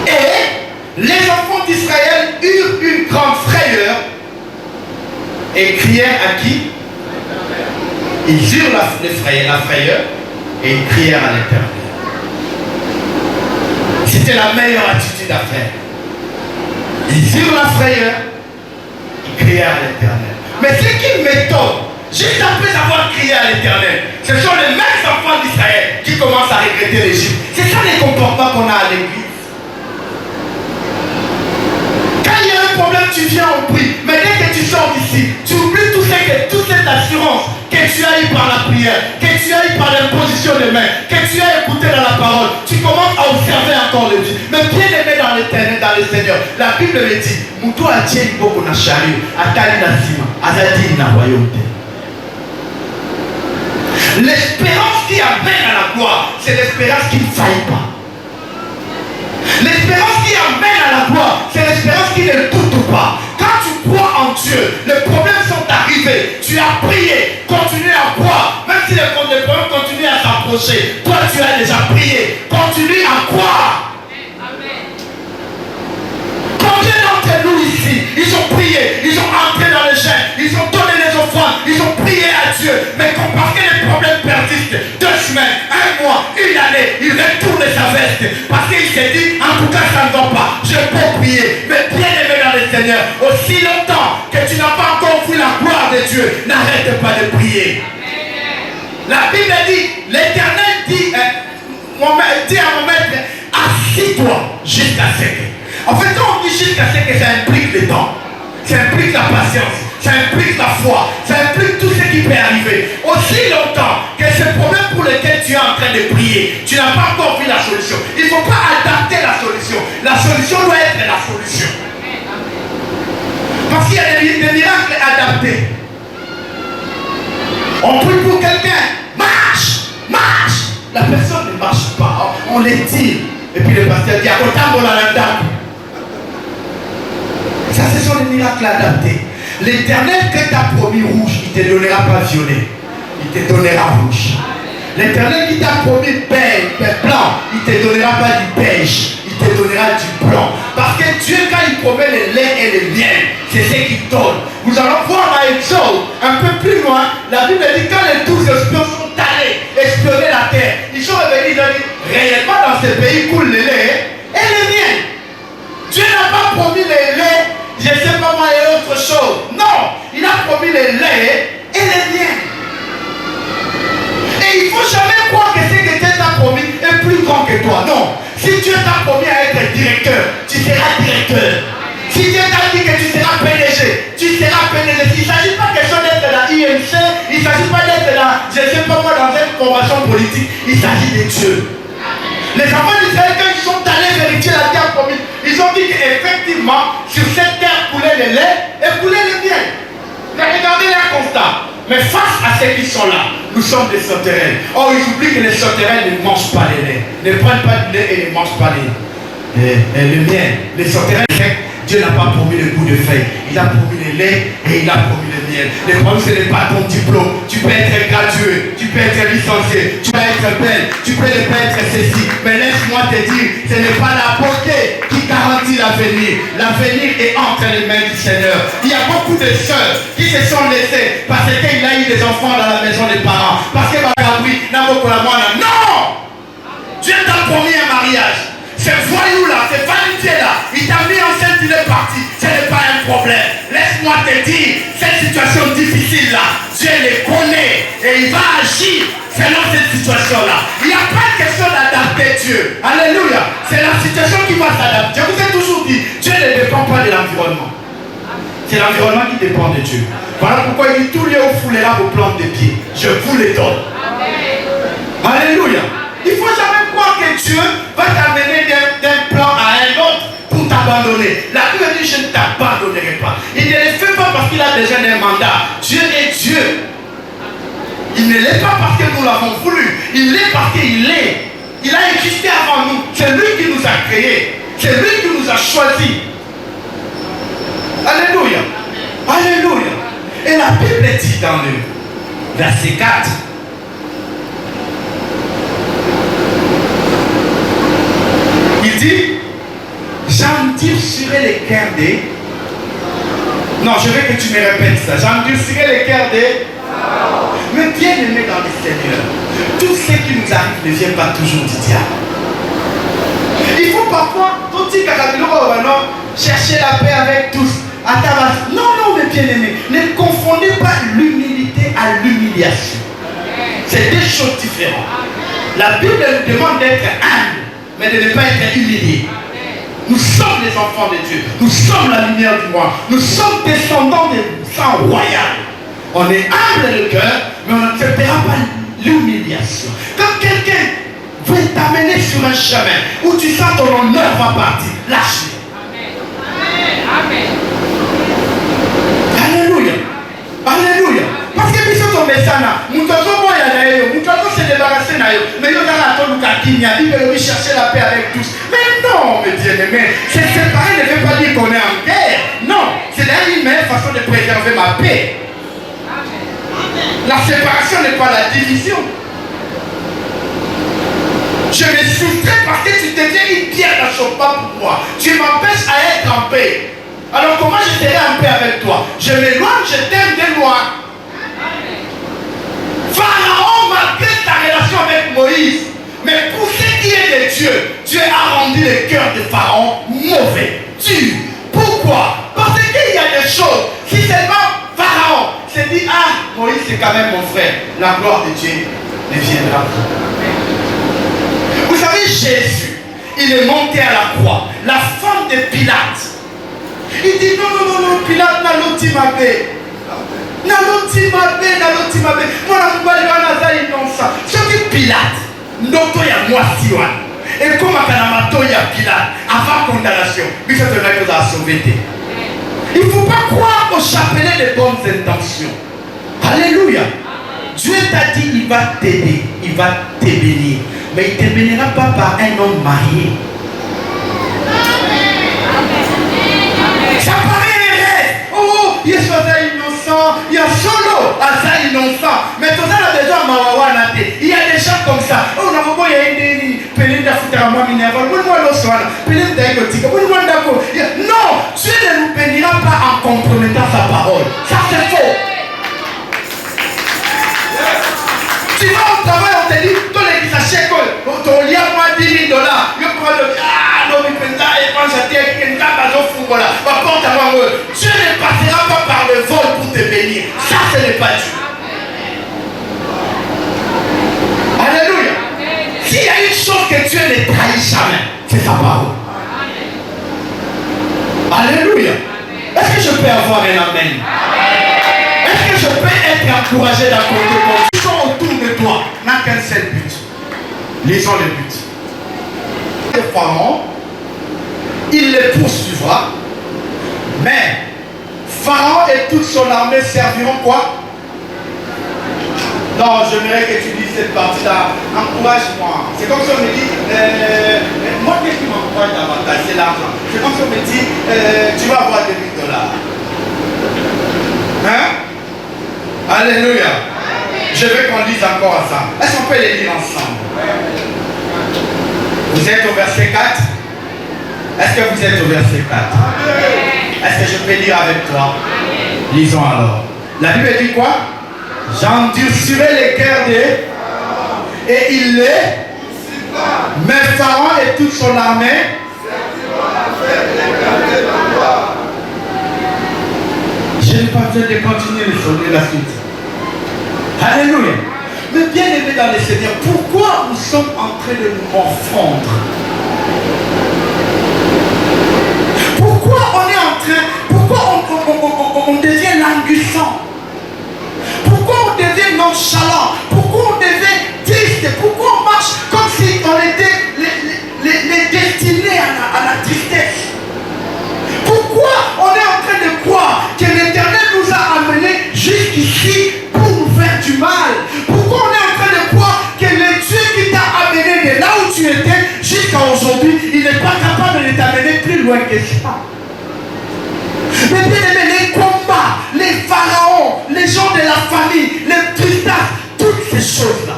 Et les enfants d'Israël eurent une grande frayeur et crièrent à qui? Ils eurent la frayeur et ils crièrent à l'Éternel. C'était la meilleure attitude à faire. Ils eurent la frayeur, ils crièrent à l'Éternel. Mais ce qui m'étonne, juste après avoir crié à l'Éternel, ce sont les mêmes enfants d'Israël qui commencent à regretter l'Égypte. C'est ça les comportements qu'on a à l'église. Quand il y a un problème, tu viens, on prie. Mais dès que tu sors d'ici, tu oublies toute cette assurance que tu as eu par la prière, que tu as eu par l'imposition des mains, que tu as écouté dans la parole. Tu commences à observer encore le Dieu. Mais bien aimé dans l'éternel, dans le Seigneur, la Bible le dit, Moutou a dit beaucoup na chariot, Atali na sima, Azadi na royauté. L'espérance qui amène à la gloire, c'est l'espérance qui ne faillit pas. L'espérance qui amène à la gloire, c'est l'espérance qui ne doute pas. Quand tu crois en Dieu, les problèmes sont arrivés. Tu as prié, continue à croire. Même si les problèmes continuent à s'approcher, toi tu as déjà prié. Continue à croire. Combien d'entre nous ici, ils ont prié, ils ont entré dans le jeûne, ils ont donné les offrandes, ils ont prié à Dieu. Mais parce que les problèmes persistent, 2 semaines, 1 mois, 1 année, il retourne sa veste. Parce qu'il s'est dit, en tout cas ça ne va pas, je peux prier. Mais bien aimé dans le Seigneur, aussi longtemps que tu n'as pas encore vu la gloire de Dieu, n'arrête pas de prier. La Bible dit, l'Éternel dit à mon maître, assis-toi jusqu'à ce que. En fait, quand on dit jusqu'à ce que ça implique le temps, ça implique la patience, ça implique la foi, ça implique tout ce qui peut arriver. Aussi longtemps que ce problème pour lequel tu es en train de prier, tu n'as pas encore vu la solution. Il ne faut pas adapter la solution. La solution doit être la solution. Parce qu'il y a des miracles adaptés. On prie pour quelqu'un, marche, marche. La personne ne marche pas, on les tire. Et puis le pasteur dit, ça, ce sont les miracles adaptés. L'Éternel, quand t'a promis rouge, il ne te donnera pas violet. Il te donnera rouge. L'Éternel qui t'a promis blanc, il ne te donnera pas du beige. Il te donnera du blanc. Parce que Dieu, quand il promet le lait et le miel, c'est ce qu'il donne. Nous allons voir là une chose, un peu plus loin. La Bible dit, quand les 12 espions sont allés espionner la terre, ils sont revenus, ils ont dit, réellement dans ce pays coule le lait et le miel. Dieu n'a pas promis le lait, je ne sais pas moi, et autre chose. Non, il a promis le lait et le miel. Et il ne faut jamais croire que ce que Dieu t'a promis est plus grand que toi. Non. Si Dieu t'a promis à être directeur, tu seras directeur. Si Dieu t'a dit que tu seras PDG, tu seras PDG. Il ne s'agit pas question d'être dans l'IMC, il ne s'agit pas d'être dans, je ne sais pas moi, dans une convention politique. Il s'agit de Dieu. Les enfants d'Israël, quand ils sont allés vérifier la terre promise, ils ont dit qu'effectivement, sur cette terre coulait le lait et coulait le miel. Mais regardez leur constat. Mais face à ceux qui sont là, nous sommes des sauterelles. Or, ils oublient que les sauterelles ne mangent pas les laits. Ne prennent pas de lait et ne mangent pas le miel. Les sauterelles, Dieu n'a pas promis le goût de feuille. Il a promis le lait et il a promis le miel. Le problème, ce n'est pas ton diplôme. Tu peux être gradué, tu peux être licencié, tu peux être belle, tu peux être ceci. Mais laisse-moi te dire, ce n'est pas la beauté qui garantit l'avenir. L'avenir est entre les mains du Seigneur. Il y a beaucoup de sœurs qui se sont laissées parce qu'il a eu des enfants dans la maison des parents. Parce que Bagabri n'a pas la moine. Non! Dieu t'a promis un mariage. Ce voyou-là, ce vanité-là, il t'a mis enceinte, il est parti. Ce n'est pas un problème. Laisse-moi te dire, cette situation difficile-là, Dieu les connaît et il va agir selon cette situation-là. Il n'y a pas de question d'adapter Dieu. Alléluia. C'est la situation qui va s'adapter. Je vous ai toujours dit, Dieu ne dépend pas de l'environnement. C'est l'environnement qui dépend de Dieu. Voilà pourquoi il dit, tout lieu où vous les là, vos plantes des pieds, je vous les donne. Alléluia. Il ne faut jamais croire que Dieu va t'amener d'un plan à un autre pour t'abandonner. La Bible dit, je ne t'abandonnerai pas. Il ne le fait pas parce qu'il a déjà un mandat. Dieu est Dieu. Il ne l'est pas parce que nous l'avons voulu. Il l'est parce qu'il est. Il a existé avant nous. C'est lui qui nous a créés. C'est lui qui nous a choisis. Alléluia. Alléluia. Et la Bible dit dans le verset 4. Il dit, j'endurcirai les cœurs des... Non, je veux que tu me répètes ça. J'endurcirai les cœurs des... Mais bien aimé dans le Seigneur, tout ce qui nous arrive ne vient pas toujours du diable. Il faut parfois, chercher la paix avec tous. Non, non, mes bien-aimés, ne confondez pas l'humilité à l'humiliation. C'est deux choses différentes. La Bible nous demande d'être humble, mais de ne pas être humilié. Nous sommes les enfants de Dieu. Nous sommes la lumière du monde. Nous sommes descendants du sang royal. On est humble de cœur, mais on n'acceptera pas l'humiliation. Quand quelqu'un veut t'amener sur un chemin où tu sens ton honneur va partir, lâche-le. Amen. Alléluia. Alléluia. Parce que si on met ça là, nous devons se débarrasser de nous. Mais nous allons chercher la paix avec tous. Mais non, mes bien-aimés, se séparer ne veut pas dire qu'on est en guerre. Non, c'est une meilleure façon de préserver ma paix. La séparation n'est pas la division. Je me soustrais parce que tu deviens une pierre d'achoppement pour moi. Tu m'empêches à être en paix. Alors comment je serai en paix avec toi? Je m'éloigne, je t'aime de loin. Pharaon, malgré ta relation avec Moïse, mais pour ce qui est de Dieu, Dieu a rendu le cœur de Pharaon mauvais, dur. Pourquoi? Parce qu'il y a des choses. Si seulement Pharaon s'est dit, ah, Moïse c'est quand même mon frère, la gloire de Dieu ne viendra pas. Vous savez, Jésus, il est monté à la croix. La femme de Pilate, il dit non, Pilate n'a l'outil ma paix. Moi, je ne suis pas innocent. Ce qui Pilate, Ndoto ya moi siwa. Et comme à Pilate, avant condamnation, il ne faut pas croire au chapelet de bonnes intentions. Alléluia. Dieu t'a dit, il va t'aider, il va te bénir. Mais il ne te bénira pas par un homme marié. Ça paraît un rêve. Oh, il est innocent, il y a solo à ça innocent. Mais tout ça, il y a des gens il y a des gens comme ça. Oh, on a beaucoup de non, Dieu ne nous bénira pas en compromettant sa parole. Ça c'est faux. Tu vas au travail, on te dit, tous les qui s'achètent, ton lien, moi, $10 000. Je prends le. Ah, non, mais quand et quand j'étais, quand Dieu ne passera pas par le vol pour te bénir. Ça, ce n'est pas Dieu. Alléluia. S'il y a une chose que Dieu ne trahit jamais, c'est sa parole. Alléluia. Est-ce que je peux avoir un amen? Est-ce que je peux être encouragé d'accorder mon sont autour de toi n'a qu'un seul but. Lisons le but. Le Pharaon, il les poursuivra, mais Pharaon et toute son armée serviront quoi? Non, j'aimerais que tu dises cette partie-là. Encourage-moi. C'est comme si on me dit, moi, qu'est-ce qui m'encourage davantage? C'est l'argent. C'est comme si on me dit, tu vas avoir $2000. Hein? Alléluia. Je veux qu'on lise encore à ça. Est-ce qu'on peut les lire ensemble? Vous êtes au verset 4? Est-ce que vous êtes au verset 4? Est-ce que je peux lire avec toi? Lisons alors. La Bible dit quoi? J'endurcirai les cœurs des... Et il les... Mais Pharaon et toute son armée... Je n'ai pas besoin de continuer la suite. Alléluia. Mais bien aimé dans le Seigneur, pourquoi nous sommes en train de nous morfondre? Pourquoi on est en train... Pourquoi on devient languissant? Pourquoi on devient nonchalant? Pourquoi on devient triste? Pourquoi on marche comme si on était les destinés à la tristesse? Pourquoi on est en train de croire que l'Éternel nous a amenés jusqu'ici pour nous faire du mal? Pourquoi on est en train de croire que le Dieu qui t'a amené de là où tu étais jusqu'à aujourd'hui, il n'est pas capable de t'amener plus loin que ça? Mais bien aimé, les combats, les pharaons, les gens de la famille, les tristas, toutes ces choses-là,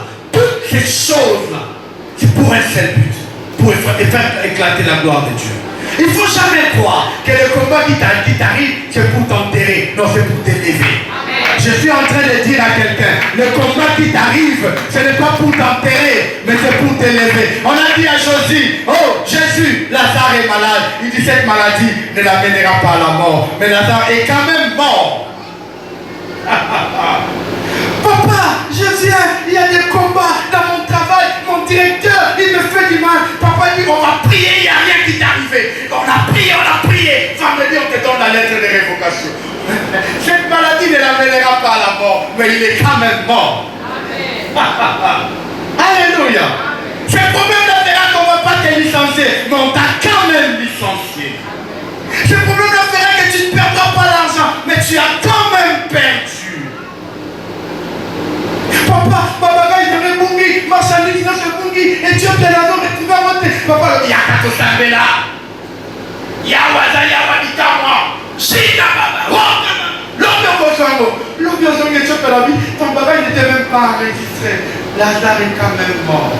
c'est pour un seul but, pour faire éclater la gloire de Dieu. Il ne faut jamais croire que le combat qui t'arrive, c'est pour t'enterrer. Non, c'est pour t'élever. Je suis en train de dire à quelqu'un, le combat qui t'arrive, ce n'est pas pour t'enterrer, mais c'est pour t'élever. On a dit à Josué, oh Jésus, Lazare est malade. Il dit, cette maladie ne l'amènera pas à la mort. Mais Lazare est quand même mort. Papa, je viens, il y a des combats dans mon travail, mon directeur, il me fait du mal. Papa dit, on va prier, il n'y a rien qui t'est arrivé. On a prié. Vendredi, on te donne la lettre de révocation. Cette maladie ne l'amènera pas à la mort, mais il est quand même mort. Alléluia. Ce problème-là fera qu'on ne va pas te licencier, mais on t'a quand même licencié. Ce problème-là fera que tu ne perdras pas l'argent, mais tu as quand même perdu. Papa, ma bagaille, j'avais bungi, ma chandise, non, c'est bungi, et Dieu te l'a donné, tu vas monter. Papa, il y a qu'à tout savoir là. Il y a Waza, il y a Wadita, moi. Chita, baba, l'obéissance que tu fais la vie, ton bagage n'était même pas enregistré. Lazare est quand même mort.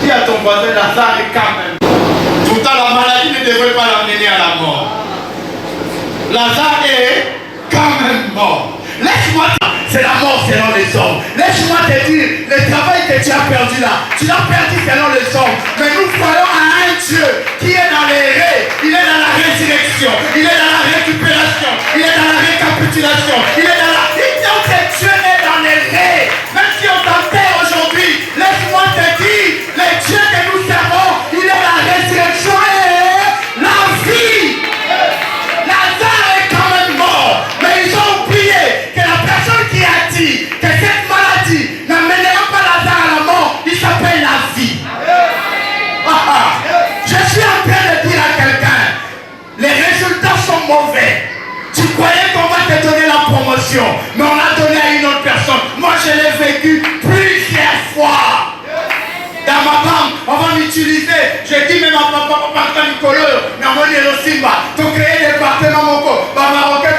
Dis à ton voisin, Lazare est quand même mort. Pourtant, la maladie ne devrait pas l'amener à la mort. Lazare est quand même mort. Laisse-moi, c'est la mort selon les hommes. Laisse-moi te dire, le travail que tu as perdu là, tu l'as perdu selon les hommes. Mais nous croyons à un Dieu qui est dans les raies, il est dans la résurrection, il est dans la récupération, il est dans la récapitulation, il est dans la... Donc Dieu est dans les raies. Même si on t'enterre aujourd'hui, laisse-moi te dire, le Dieu que nous servons, il est dans la résurrection et la vie. Lazare est quand même mort, mais ils ont oublié que la personne qui a dit que cette maladie n'amènera pas Lazare à la mort, il s'appelle la vie. Je suis en train de dire à quelqu'un, les résultats sont mauvais. Tu croyais qu'on va te donner la promotion, mais on l'a donné à une autre personne. Moi, je l'ai vécu plusieurs fois. Dans ma banque, on va m'utiliser. Je dis même à papa Nicolas, mais on va dire aussi, tu crées des départements, mon corps. Marocain,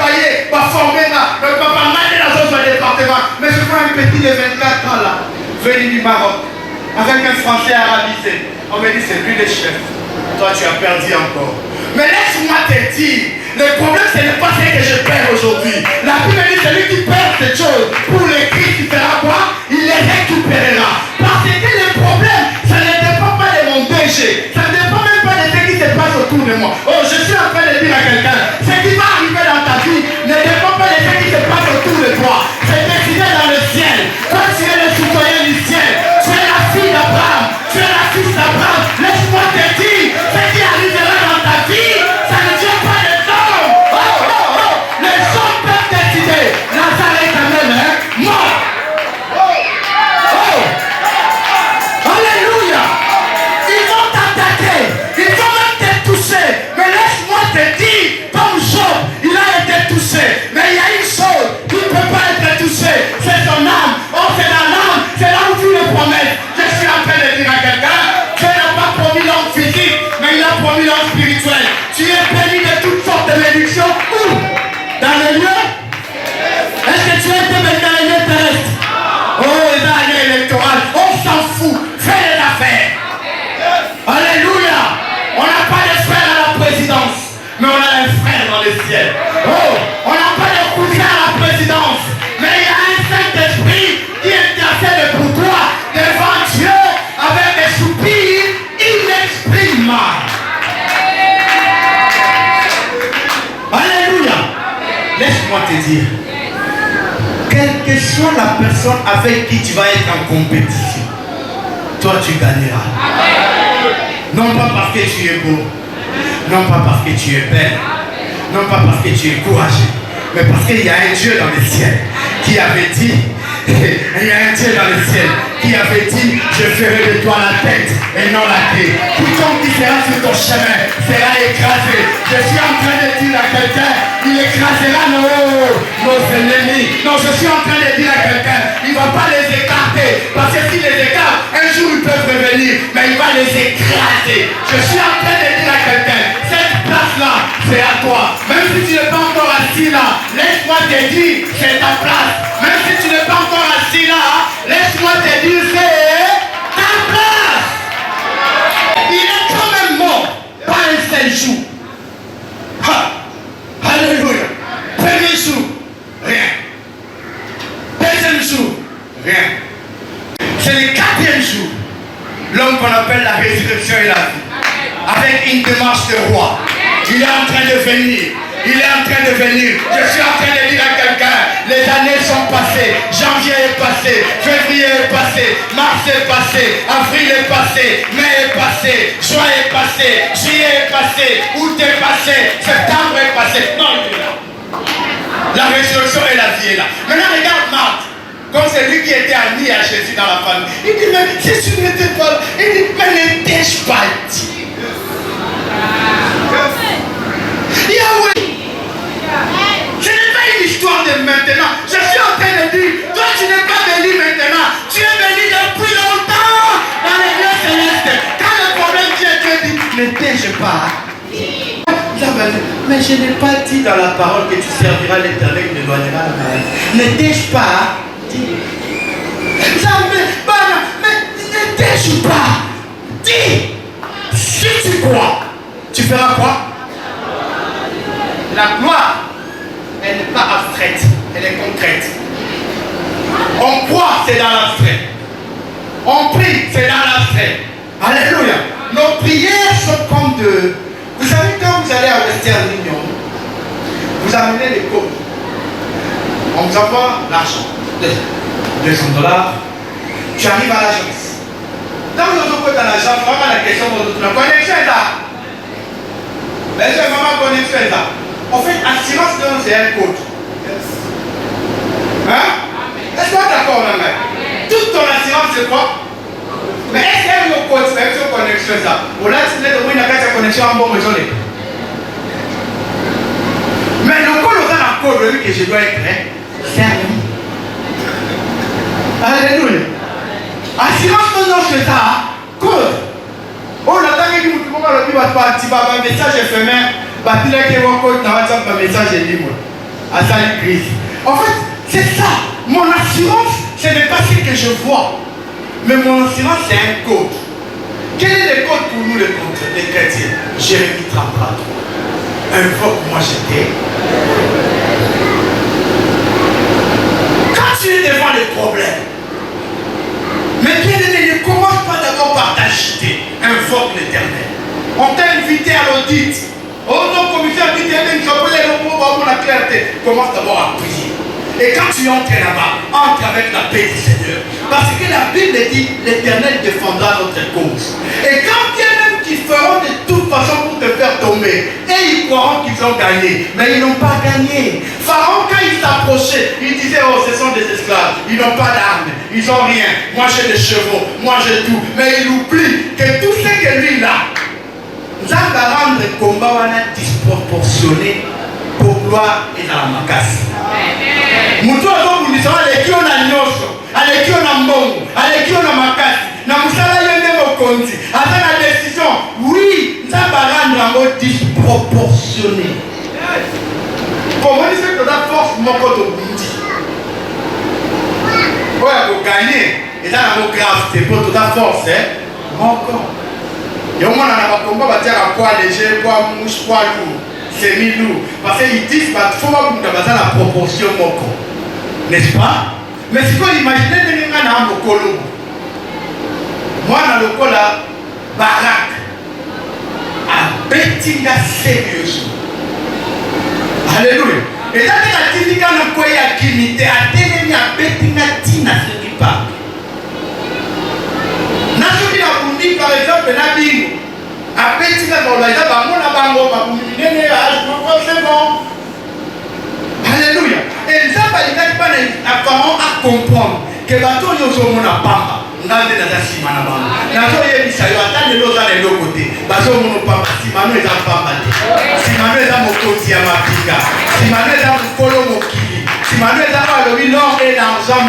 former, papa m'a dit la zone du département. Mais je vois un petit de 24 ans là, venu du Maroc, avec un français arabisé. On me dit, c'est lui le chef. Toi, tu as perdu encore. Mais laisse-moi te dire, le problème, ce n'est pas ce que je perds aujourd'hui. La Bible dit, celui qui perd cette chose, pour le Christ, il fera quoi? Il les récupérera. Parce que le problème, ça ne dépend pas de mon péché. Ça ne dépend même pas de ce qui se passe autour de moi. Oh, je suis en train de dire à quelqu'un, ce qui va arriver dans ta vie ne dépend pas de ce qui se passe autour de toi. C'est décidé dans le ciel. Toi, tu es le citoyen du ciel. Tu es la fille d'Abraham. Tu es la fille d'Abraham. Laisse-moi te dire, ce qui arrivera dans ta vie, ça ne tient pas les hommes. Les hommes peuvent décider. Lazare est quand même mort. Alléluia. Ils vont t'attaquer. Ils vont même te toucher. Mais laisse-moi te dire, comme Job, soit la personne avec qui tu vas être en compétition, toi tu gagneras. Non pas parce que tu es beau, non pas parce que tu es belle, non pas parce que tu es courageux, mais parce qu'il y a un Dieu dans le ciel qui avait dit, il y a un Dieu dans le ciel qui avait dit, je ferai de toi la tête et non la queue. Quiconque qui sera sur ton chemin sera écrasé. Je suis en train de dire à quelqu'un, il écrasera nos ennemis. Non, je suis en train de dire à quelqu'un, il ne va pas les écarter. Parce que s'il les écarte, un jour ils peuvent revenir, mais il va les écraser. Je suis en train de dire à quelqu'un, cette place-là, c'est à toi. Même si tu n'es pas encore assis là, laisse-moi te dire, c'est ta place. Même si tu n'es pas encore assis là, laisse-moi te dire, c'est ta place. Il est quand même mort, pas un seul jour. Alléluia. Premier jour, rien. Deuxième jour, rien. C'est le quatrième jour, l'homme qu'on appelle la résurrection et la vie, avec une démarche de roi. Il est en train de venir. Il est en train de venir. Je suis en train de dire à quelqu'un, les années sont passées. Janvier est passé, février est passé, mars est passé, avril est passé, mai est passé, juin est passé, juillet est passé, août est passé, septembre est passé. Non, il est là. La résurrection et la vie est là. Maintenant, regarde Marthe. Comme c'est lui qui était ami à Jésus dans la famille. Il dit, mais si tu n'étais pas là, il dit, mais n'étais-je pas dit? Yahweh. Ce n'est pas une histoire de maintenant. Je suis en train de dire, toi tu n'es pas venu maintenant. Tu es venu depuis longtemps dans l'église céleste. Quand le problème vient, tu dis, n'étais-je pas? Mais je n'ai pas dit dans la parole que tu serviras l'Éternel et l'éloigneras la maladie. N'étais-je pas dit? Mais n'étais-je pas dit? Si tu crois, tu feras quoi? La gloire, elle n'est pas abstraite, elle est concrète. On croit, c'est dans l'abstrait. On prie, c'est dans l'abstrait. Alléluia. Nos prières sont comme de... Vous savez, quand vous allez à Western Union, vous amenez les codes. On vous envoie l'argent. $200. Tu arrives à l'agence. Dans votre code dans l'agence, vraiment la question de la connexion est là. Mais c'est vraiment connexion est là. En fait, assurance c'est un code. Hein? Est-ce que tu es d'accord, maman? Toute ton assurance, c'est quoi? Mais est-ce qu'il y a une code, c'est une connexion ça? Ou là, tu n'as pas de connexion en bon maison. Mais le code, on a la code, lui, que je dois être, c'est un ami. Alléluia. Assurance, non, c'est ça. Code. Oh, la dame qui vous demande le message éphémère. Message libre. À ça, crise. En fait, c'est ça. Mon assurance, ce n'est pas ce que je vois. Mais mon assurance, c'est un code. Quel est le code pour nous, les chrétiens? Jérémie 33. Invoque-moi, j'étais. Quand tu es devant les problèmes, mais bien aimé, ne commence pas d'abord par t'agiter. Invoque l'Éternel. On t'a invité à l'audit. Oh non, commissaire, la clarté. Commence d'abord à prier. Et quand tu entres là-bas, entre avec la paix du Seigneur. Parce que la Bible dit, l'Éternel défendra notre cause. Et quand il y a même qui feront de toute façon pour te faire tomber, et ils croiront qu'ils ont gagné, mais ils n'ont pas gagné. Pharaon, quand il s'approchait, il disait, oh, ce sont des esclaves, ils n'ont pas d'armes, ils n'ont rien. Moi j'ai des chevaux, moi j'ai tout. Mais il oublie que tout ce que lui là, nous allons rendre le combat disproportionné pour gloire et dans la macasse. Mutu azobundisa alekio na nyosho, alekio na mbongo, alekio na makasi, na musala yende mokonzi, ata na décision, oui, nzamba rendre yango disproportionné. Comment est-ce que la force moko to bundi? Oya ko gagner, et ça na mo grave, c'est pour toute la force, moko. Et au moins on a combat batia à poids léger, poids mouche, poids lourd. C'est mi-lourd. Parce qu'ils disent qu'il faut que la proportion moko. N'est-ce pas? Mais si vous imaginez que nous avons un colo, moi dans le col là, Barak a bettinga sérieusement. Alléluia. Et là, la technique n'a pas été à Kimité, à Télémi a betinga tina ce qui parle. Nasoki na bundi par exemple na bingo. A betinga bolaïda bango na bango ba buminene c'est bon. Alléluia. Et ça va dire pas apparemment à comprendre que bateau yozo mona pamba. Ngande na sima na bango. Nazo yebisa yo atande loza na l'autre côté. Bazo mono pamba sima no eza pamba te. Sima no eza mokonzi ya mapika. Sima no eza mokolo mokili. Sima no eza ba lobi l'or et l'argent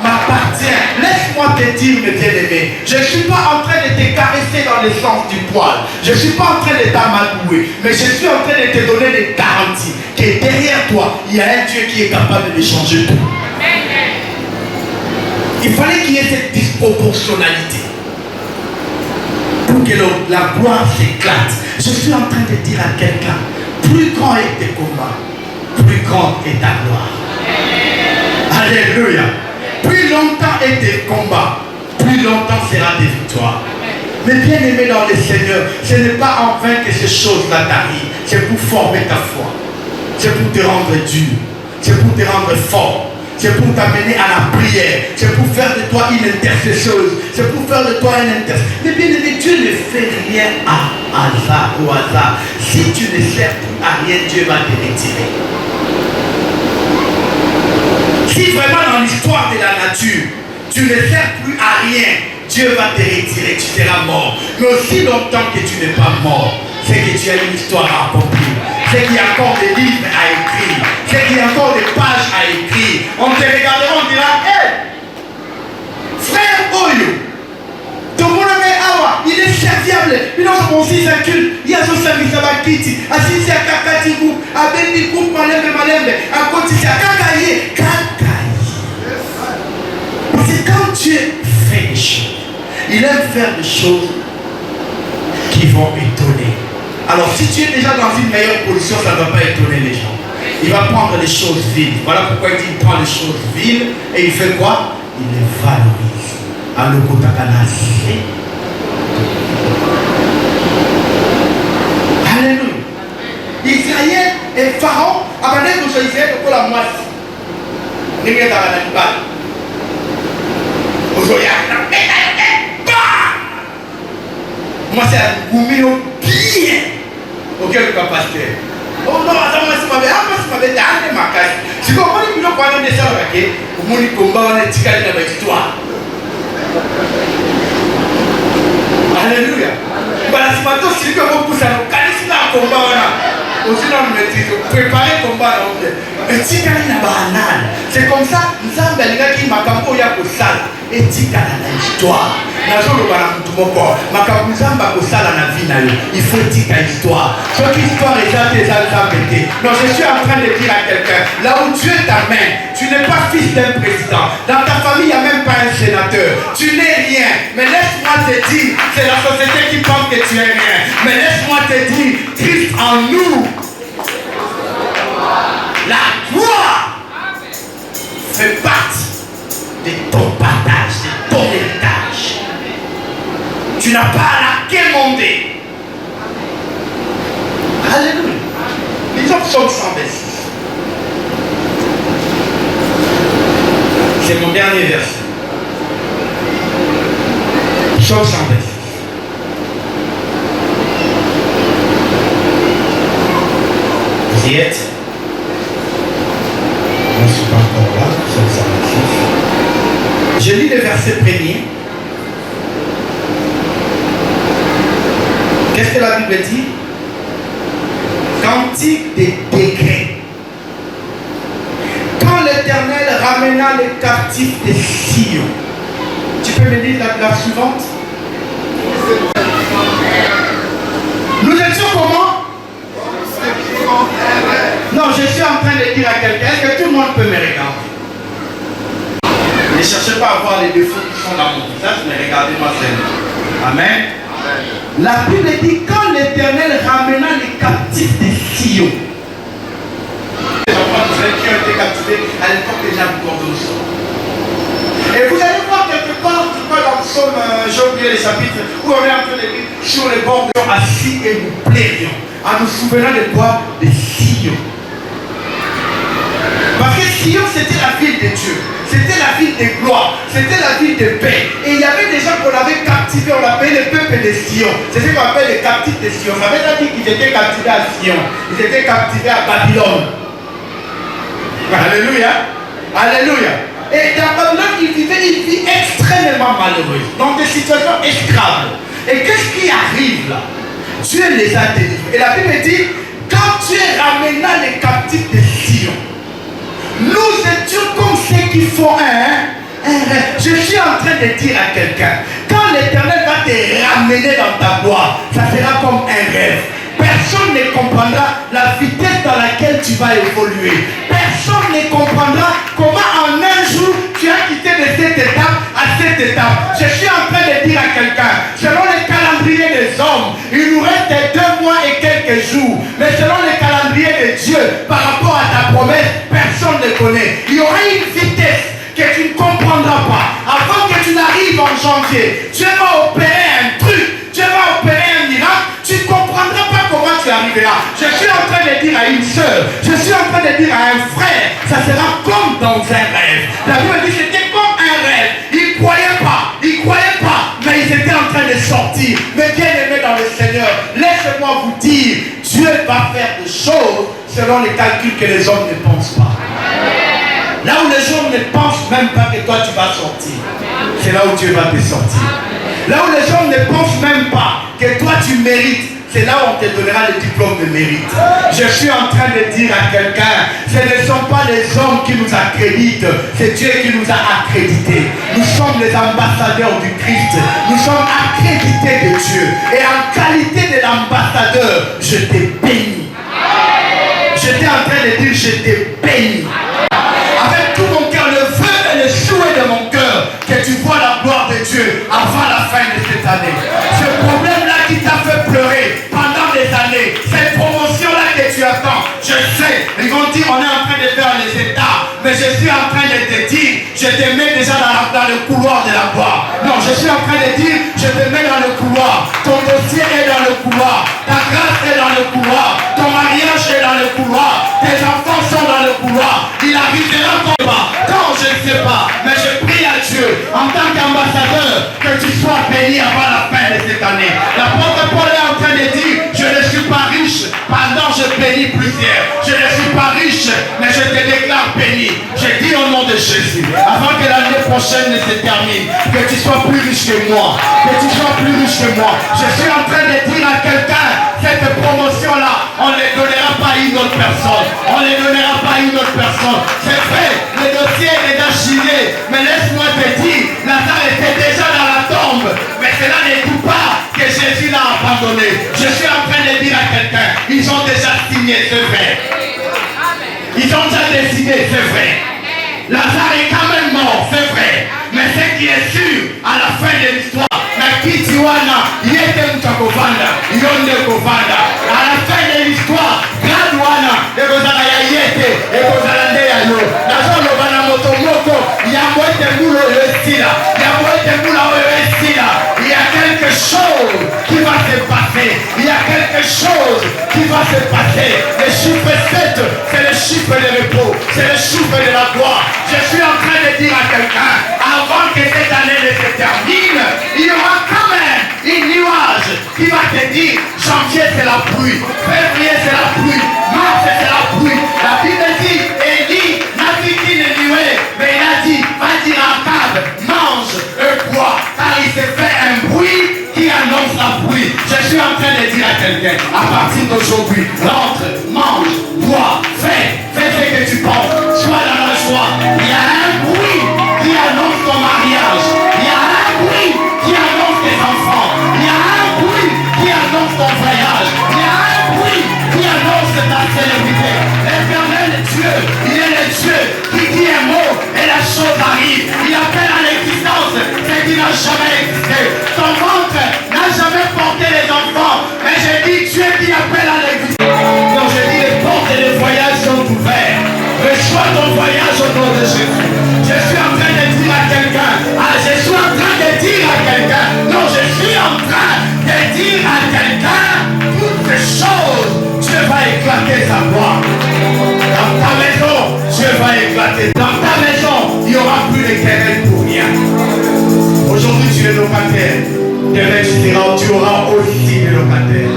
m'appartient. Laisse-moi te dire mes bien-aimés, je ne suis pas en train de te caresser dans le sens du poil. Je ne suis pas en train de t'amadouer, mais je suis en train de te donner des garanties que derrière toi, il y a un Dieu qui est capable de changer tout. Il fallait qu'il y ait cette disproportionnalité pour que la gloire s'éclate. Je suis en train de dire à quelqu'un, plus grand est tes combats, plus grande est ta gloire. Alléluia. Plus longtemps est tes combats, plus longtemps sera tes victoires. Mais bien aimé dans le Seigneur, ce n'est pas en vain que ces choses-là t'arrivent. C'est pour former ta foi. C'est pour te rendre dur. C'est pour te rendre fort. C'est pour t'amener à la prière. C'est pour faire de toi une intercesseuse. C'est pour faire de toi une intercesseuse. Mais bien aimé, Dieu ne fait rien à hasard, au hasard. Si tu ne sers plus à rien, Dieu va te retirer. Si vraiment dans l'histoire de la nature, tu ne sers plus à rien, Dieu va te retirer, tu seras mort. Mais aussi longtemps que tu n'es pas mort, c'est que tu as une histoire à accomplir. C'est qu'il y a encore des livres à écrire. C'est qu'il y a encore des pages à écrire. On te regardera, on dira, hé, frère Oyo, ton mon ami Awa, il est serviable. Il a son fils à culte. Il a son service à Bakiti. Assis à Kakati Group, à Bendi Group, Malembe, à côté à Kakaye. C'est quand Dieu fait des choses, il aime faire des choses qui vont étonner. Alors si tu es déjà dans une meilleure position, ça ne va pas étonner les gens. Il va prendre les choses viles. Voilà pourquoi il dit qu'il prend les choses viles et il fait quoi? Il les valorise. Alléluia. Israël et Pharaon abandonnent nos Israël pour la moitié. N'est-ce pas? Moi c'est un goumino bien auquel pas pasteur. Oh non, attends, moi c'est ma bête, ma casse. Si vous comprenez que nous prenons des salles, vous m'avez combat, on est ticalé dans l'histoire. Alléluia. Voilà, c'est pas tout ce que vous poussez à nous caler dans le combat. Aussi dans le métier, préparer le combat. C'est comme ça, nous avons des gens qui m'ont dit et tika na histoire. Nazolo bana mutumoko. Makabuzamba kosala na vie na yo. Il faut tika histoire. Cette histoire est déjà embêtée. Non, je suis en train de dire à quelqu'un, là où Dieu t'amène, tu n'es pas fils d'un président. Dans ta famille, il n'y a même pas un sénateur. Tu n'es rien. Mais laisse-moi te dire, c'est la société qui pense que tu es rien. Mais laisse-moi te dire, Christ en nous. La gloire fait partie de ton partage, de ton héritage. Tu n'as pas à la quémander. Alléluia. Lisons Psaume 126. C'est mon dernier verset. Psaume 126. Vous y êtes? Je ne suis pas encore là. Psaume 126. Je lis le verset premier. Qu'est-ce que la Bible dit? Cantique des décrets. Quand l'Éternel ramena les captifs de Sion. Tu peux me dire la suivante? Nous étions comment? Non, je suis en train de dire à quelqu'un, est-ce que tout le monde peut me regarder? Ne cherchez pas à voir les défauts qui sont dans mon visage, mais regardez-moi seulement. Amen. La Bible dit quand l'Éternel ramena les captifs de Sion. Les enfants d'Israël qui ont été captivés à l'époque de Nabucodonosor. Et vous allez voir quelque part, dans le psaume, j'ai oublié les chapitres, où on est en train de lire sur les bords assis et nous plairions, en nous souvenant de quoi? De Sion. Parce que Sion, c'était la ville de Dieu. C'était la ville de gloire, c'était la ville de paix. Et il y avait des gens qu'on avait captivés, on appelait le peuple de Sion. C'est ce qu'on appelle les captifs de Sion. Ça veut pas dire qu'ils étaient captivés à Sion, ils étaient captivés à Babylone. Alléluia. Alléluia. Et dans Babylone, ils vivaient une vie extrêmement malheureuse, dans des situations esclaves. Et qu'est-ce qui arrive là? Dieu les a délivrés. Et la Bible dit, quand Dieu ramena les captifs de Sion, nous étions comme ceux qui font un rêve. Je suis en train de dire à quelqu'un, quand l'Éternel va te ramener dans ta gloire, ça sera comme un rêve. Personne ne comprendra la vitesse dans laquelle tu vas évoluer. Personne ne comprendra comment en un jour tu as quitté de cette étape à cette étape. Je suis en train de dire à quelqu'un, selon le calendrier des hommes, il nous reste 2 mois et quelques jours. Mais selon le calendrier de Dieu, par rapport à ta promesse, personne ne connaît. Il y aura une vitesse que tu ne comprendras pas. Avant que tu n'arrives en janvier, Dieu va opérer un truc, Dieu va opérer un miracle, tu ne comprendras pas comment tu arriveras. Je suis en train de dire à une soeur, je suis en train de dire à un frère, ça sera comme dans un rêve. La Bible dit c'était comme un rêve. Ils ne croyaient pas, mais ils étaient en train de sortir. Mais bien aimé dans le Seigneur, laissez-moi vous dire, Dieu va faire des choses selon les calculs que les hommes ne pensent pas. Là où les gens ne pensent même pas que toi tu vas sortir, c'est là où Dieu va te sortir. Là où les gens ne pensent même pas que toi tu mérites, c'est là où on te donnera le diplôme de mérite. Je suis en train de dire à quelqu'un, ce ne sont pas les hommes qui nous accréditent, c'est Dieu qui nous a accrédités. Nous sommes les ambassadeurs du Christ, nous sommes accrédités de Dieu. Et en qualité de l'ambassadeur, je t'ai béni. J'étais en train de dire, je t'ai béni. Avec tout mon cœur, le vœu et le souhait de mon cœur, que tu vois la gloire de Dieu avant la fin de cette année. Ce problème-là qui t'a fait pleurer pendant des années, cette promotion-là que tu attends, je sais, ils vont dire on est en train de faire les états, mais je suis en train de te dire, je te mets déjà dans le couloir de la gloire. Non, je suis en train de dire, je te mets dans le couloir, ton dossier est dans le couloir, ta grâce est dans le couloir, ton mariage est dans le couloir, tes enfants sont dans le couloir, il arrivera quand je ne sais pas, mais je prie à Dieu en tant qu'ambassadeur que tu sois béni avant la fin de cette année. L'apôtre Paul est en train de dire, je ne suis pas riche, pendant je bénis plusieurs. Je ne suis pas riche, mais je te déclare béni. Je dis au nom de Jésus, avant que l'année prochaine ne se termine, que tu sois plus riche que moi, que tu sois plus riche que moi. Je suis en train de dire à quelqu'un, cette promotion-là, on ne les donnera pas à une autre personne. On ne les donnera pas à une autre personne. C'est vrai, le dossier est déjà signé, mais laisse-moi te dire, Lazare était déjà dans la tombe, mais cela ne dit pas que Jésus l'a abandonné. Je suis en train de dire à quelqu'un, ils ont déjà signé, c'est vrai. Ils ont déjà décidé, c'est vrai. Lazare est quand même mort, c'est vrai. Mais ce qui est sûr, à la fin de l'histoire, la Kitiwana, Yete Mutakovanda, Yonde Kovanda. À la fin de l'histoire, Gradwana, Ekozala Yete, Ekozala Ndeyayo, Nazolo Banamotomoko, Yamoete Mulo Estila, Yamoete Mulo Estila. Il y a quelque chose qui va se passer. Il y a quelque chose qui va se passer. Le chiffre 7, c'est le chiffre de repos, c'est le chiffre de la gloire. Je suis en train de dire à quelqu'un, avant que cette année ne se termine, il y aura quand même une nuage qui va te dire, janvier c'est la pluie, février c'est la pluie, mars c'est la pluie. La Bible dit, Élie n'a vu qu'il ne nuait, mais il a dit, va dire à Akab, mange et bois, car il s'est fait un bruit qui annonce la pluie. Je suis en train de dire à quelqu'un, à partir d'aujourd'hui, rentre, mange, bois, fais ce que tu penses, sois dans la joie. Il y a un bruit qui annonce ton mariage, il y a un bruit qui annonce tes enfants, il y a un bruit qui annonce ton voyage, il y a un bruit qui annonce ta célébrité. L'éternel Dieu, il est le Dieu qui dit un mot et la chose arrive. Il appelle à l'existence ce qui n'a jamais existé. Ton ventre n'a jamais porté les enfants, mais je dis Dieu qui appelle à l'existence. Donc je dis les portes et les voyages sont ouverts. Reçois ton voyage au nom de Jésus. Je suis en train de dire à quelqu'un, je suis en train de dire à quelqu'un, non, je suis en train de dire à quelqu'un, toutes ces choses, Dieu va éclater sa voix. Dans ta maison, Dieu va éclater. Dans ta maison, il y aura des locataires. Demain, tu auras aussi des locataires.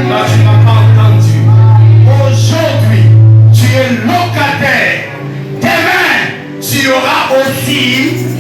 Là, tu ne m'as pas entendu. Aujourd'hui, tu es locataire. Demain, tu auras aussi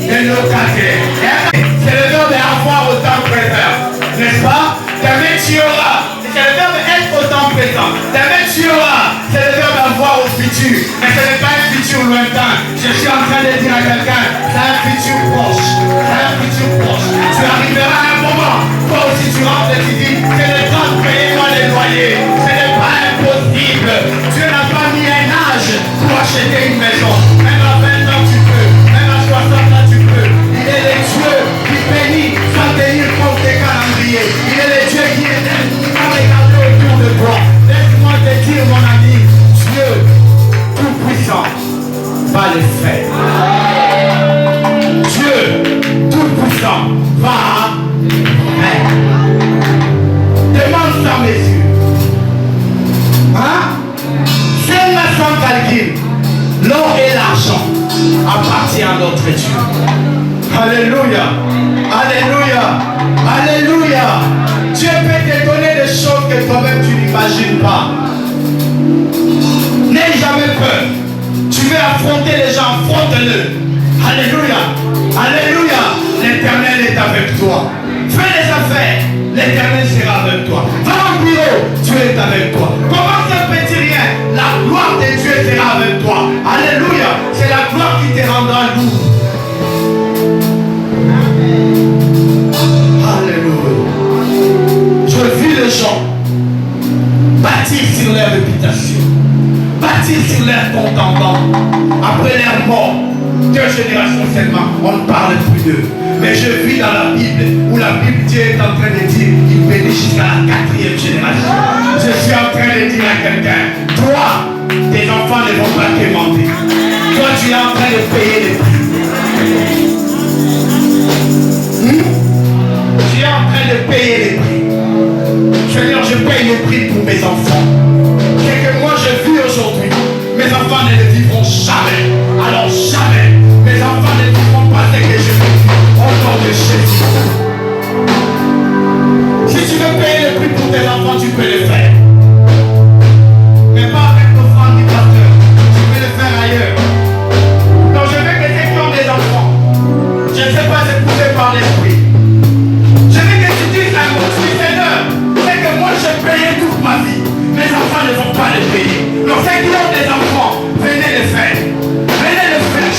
des locataires. C'est le verbe avoir autant présent. N'est-ce pas? Demain, tu auras. C'est le verbe être autant présent. Demain, tu auras. C'est le verbe avoir au futur. Mais ce n'est pas un futur lointain. Je suis en train de dire à quelqu'un, c'est un futur proche. C'est un futur proche. Tu arriveras à un moment, toi aussi tu rentres et tu dis, c'est le temps de payer moi les loyers. Ce n'est pas impossible. Dieu n'a pas mis un âge pour acheter une maison. Même à 20 ans tu peux. Même à 60 ans tu peux. Il est le Dieu qui bénit sans tenir compte des calendriers. Il est le Dieu qui est sans regarder autour de toi. Laisse-moi te dire mon ami, Dieu tout-puissant va le faire. Dieu tout-puissant va faire. Demande sans mesure. Hein? C'est sans calcul. L'or et l'argent appartiennent à notre Dieu. Alléluia. Alléluia. Alléluia. Dieu peut te donner des choses que toi-même tu n'imagines pas. N'aie jamais peur. Tu veux affronter les gens, affronte-le. Alléluia. Alléluia. L'Éternel est avec toi. Fais les affaires. L'Éternel sera avec toi. Va au bureau. Dieu est avec toi. Commence un petit rien. La gloire de Dieu sera avec toi. Alléluia. C'est la gloire qui te rendra lourd. Alléluia. Je vis les gens bâtir sur leur réputation, bâtir sur leur contendant. Après leur mort, 2 générations seulement, on ne parle plus d'eux. Mais je vis dans la Bible, où la Bible, Dieu est en train de dire, il bénit jusqu'à la 4e génération. Je suis en train de dire à quelqu'un, toi, tes enfants ne vont pas te mentir. Toi, tu es en train de payer les prix. Tu es en train de payer les prix. Seigneur, je paye le prix pour mes enfants. C'est que moi je vis aujourd'hui. Mes enfants ne le vivront jamais. Alors jamais. Mes enfants ne vivront pas ce que je vis. Au nom de Jésus. Si tu veux payer le prix pour tes enfants, tu peux le faire. Mais pas avec l'offrande du pasteur. Tu peux le faire ailleurs. Donc je veux que ceux qui ont des enfants, je ne sais pas se pousser par l'esprit. Je veux que tu dises à mon Seigneur, c'est que moi j'ai payé toute ma vie. Mes enfants ne vont pas le payer. Donc ceux qui ont des enfants, venez le faire. Venez le faire.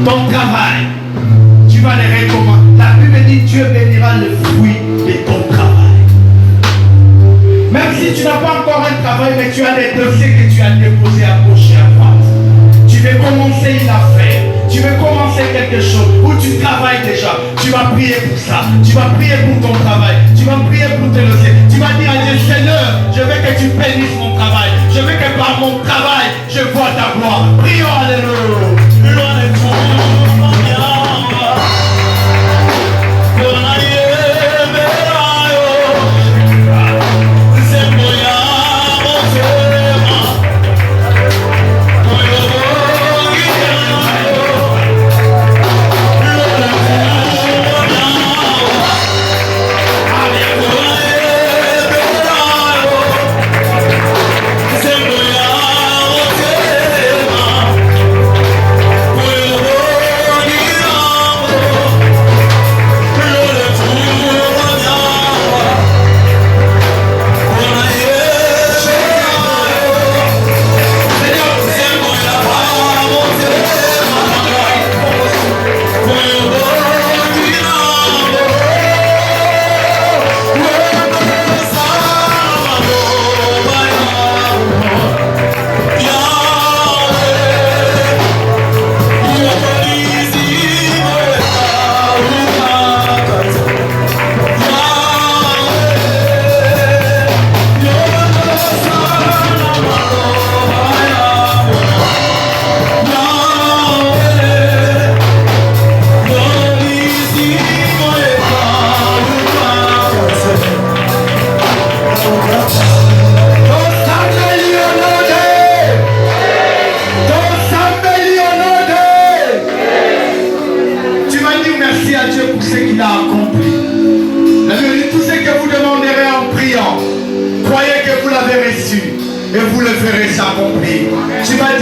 Ton travail, tu vas les recommander. La Bible dit Dieu bénira le fruit de ton travail. Même si tu n'as pas encore un travail, mais tu as des dossiers que tu as déposés à gauche et à droite. Tu veux commencer une affaire. Tu veux commencer quelque chose où tu travailles déjà. Tu vas prier pour ça. Tu vas prier pour ton travail. Tu vas prier pour tes dossiers. Tu vas dire à Dieu, Seigneur, je veux que tu bénisses mon travail. Je veux que par mon travail, je vois ta gloire. Prions, alléluia. Et vous le verrez s'accomplir. Tu vas dire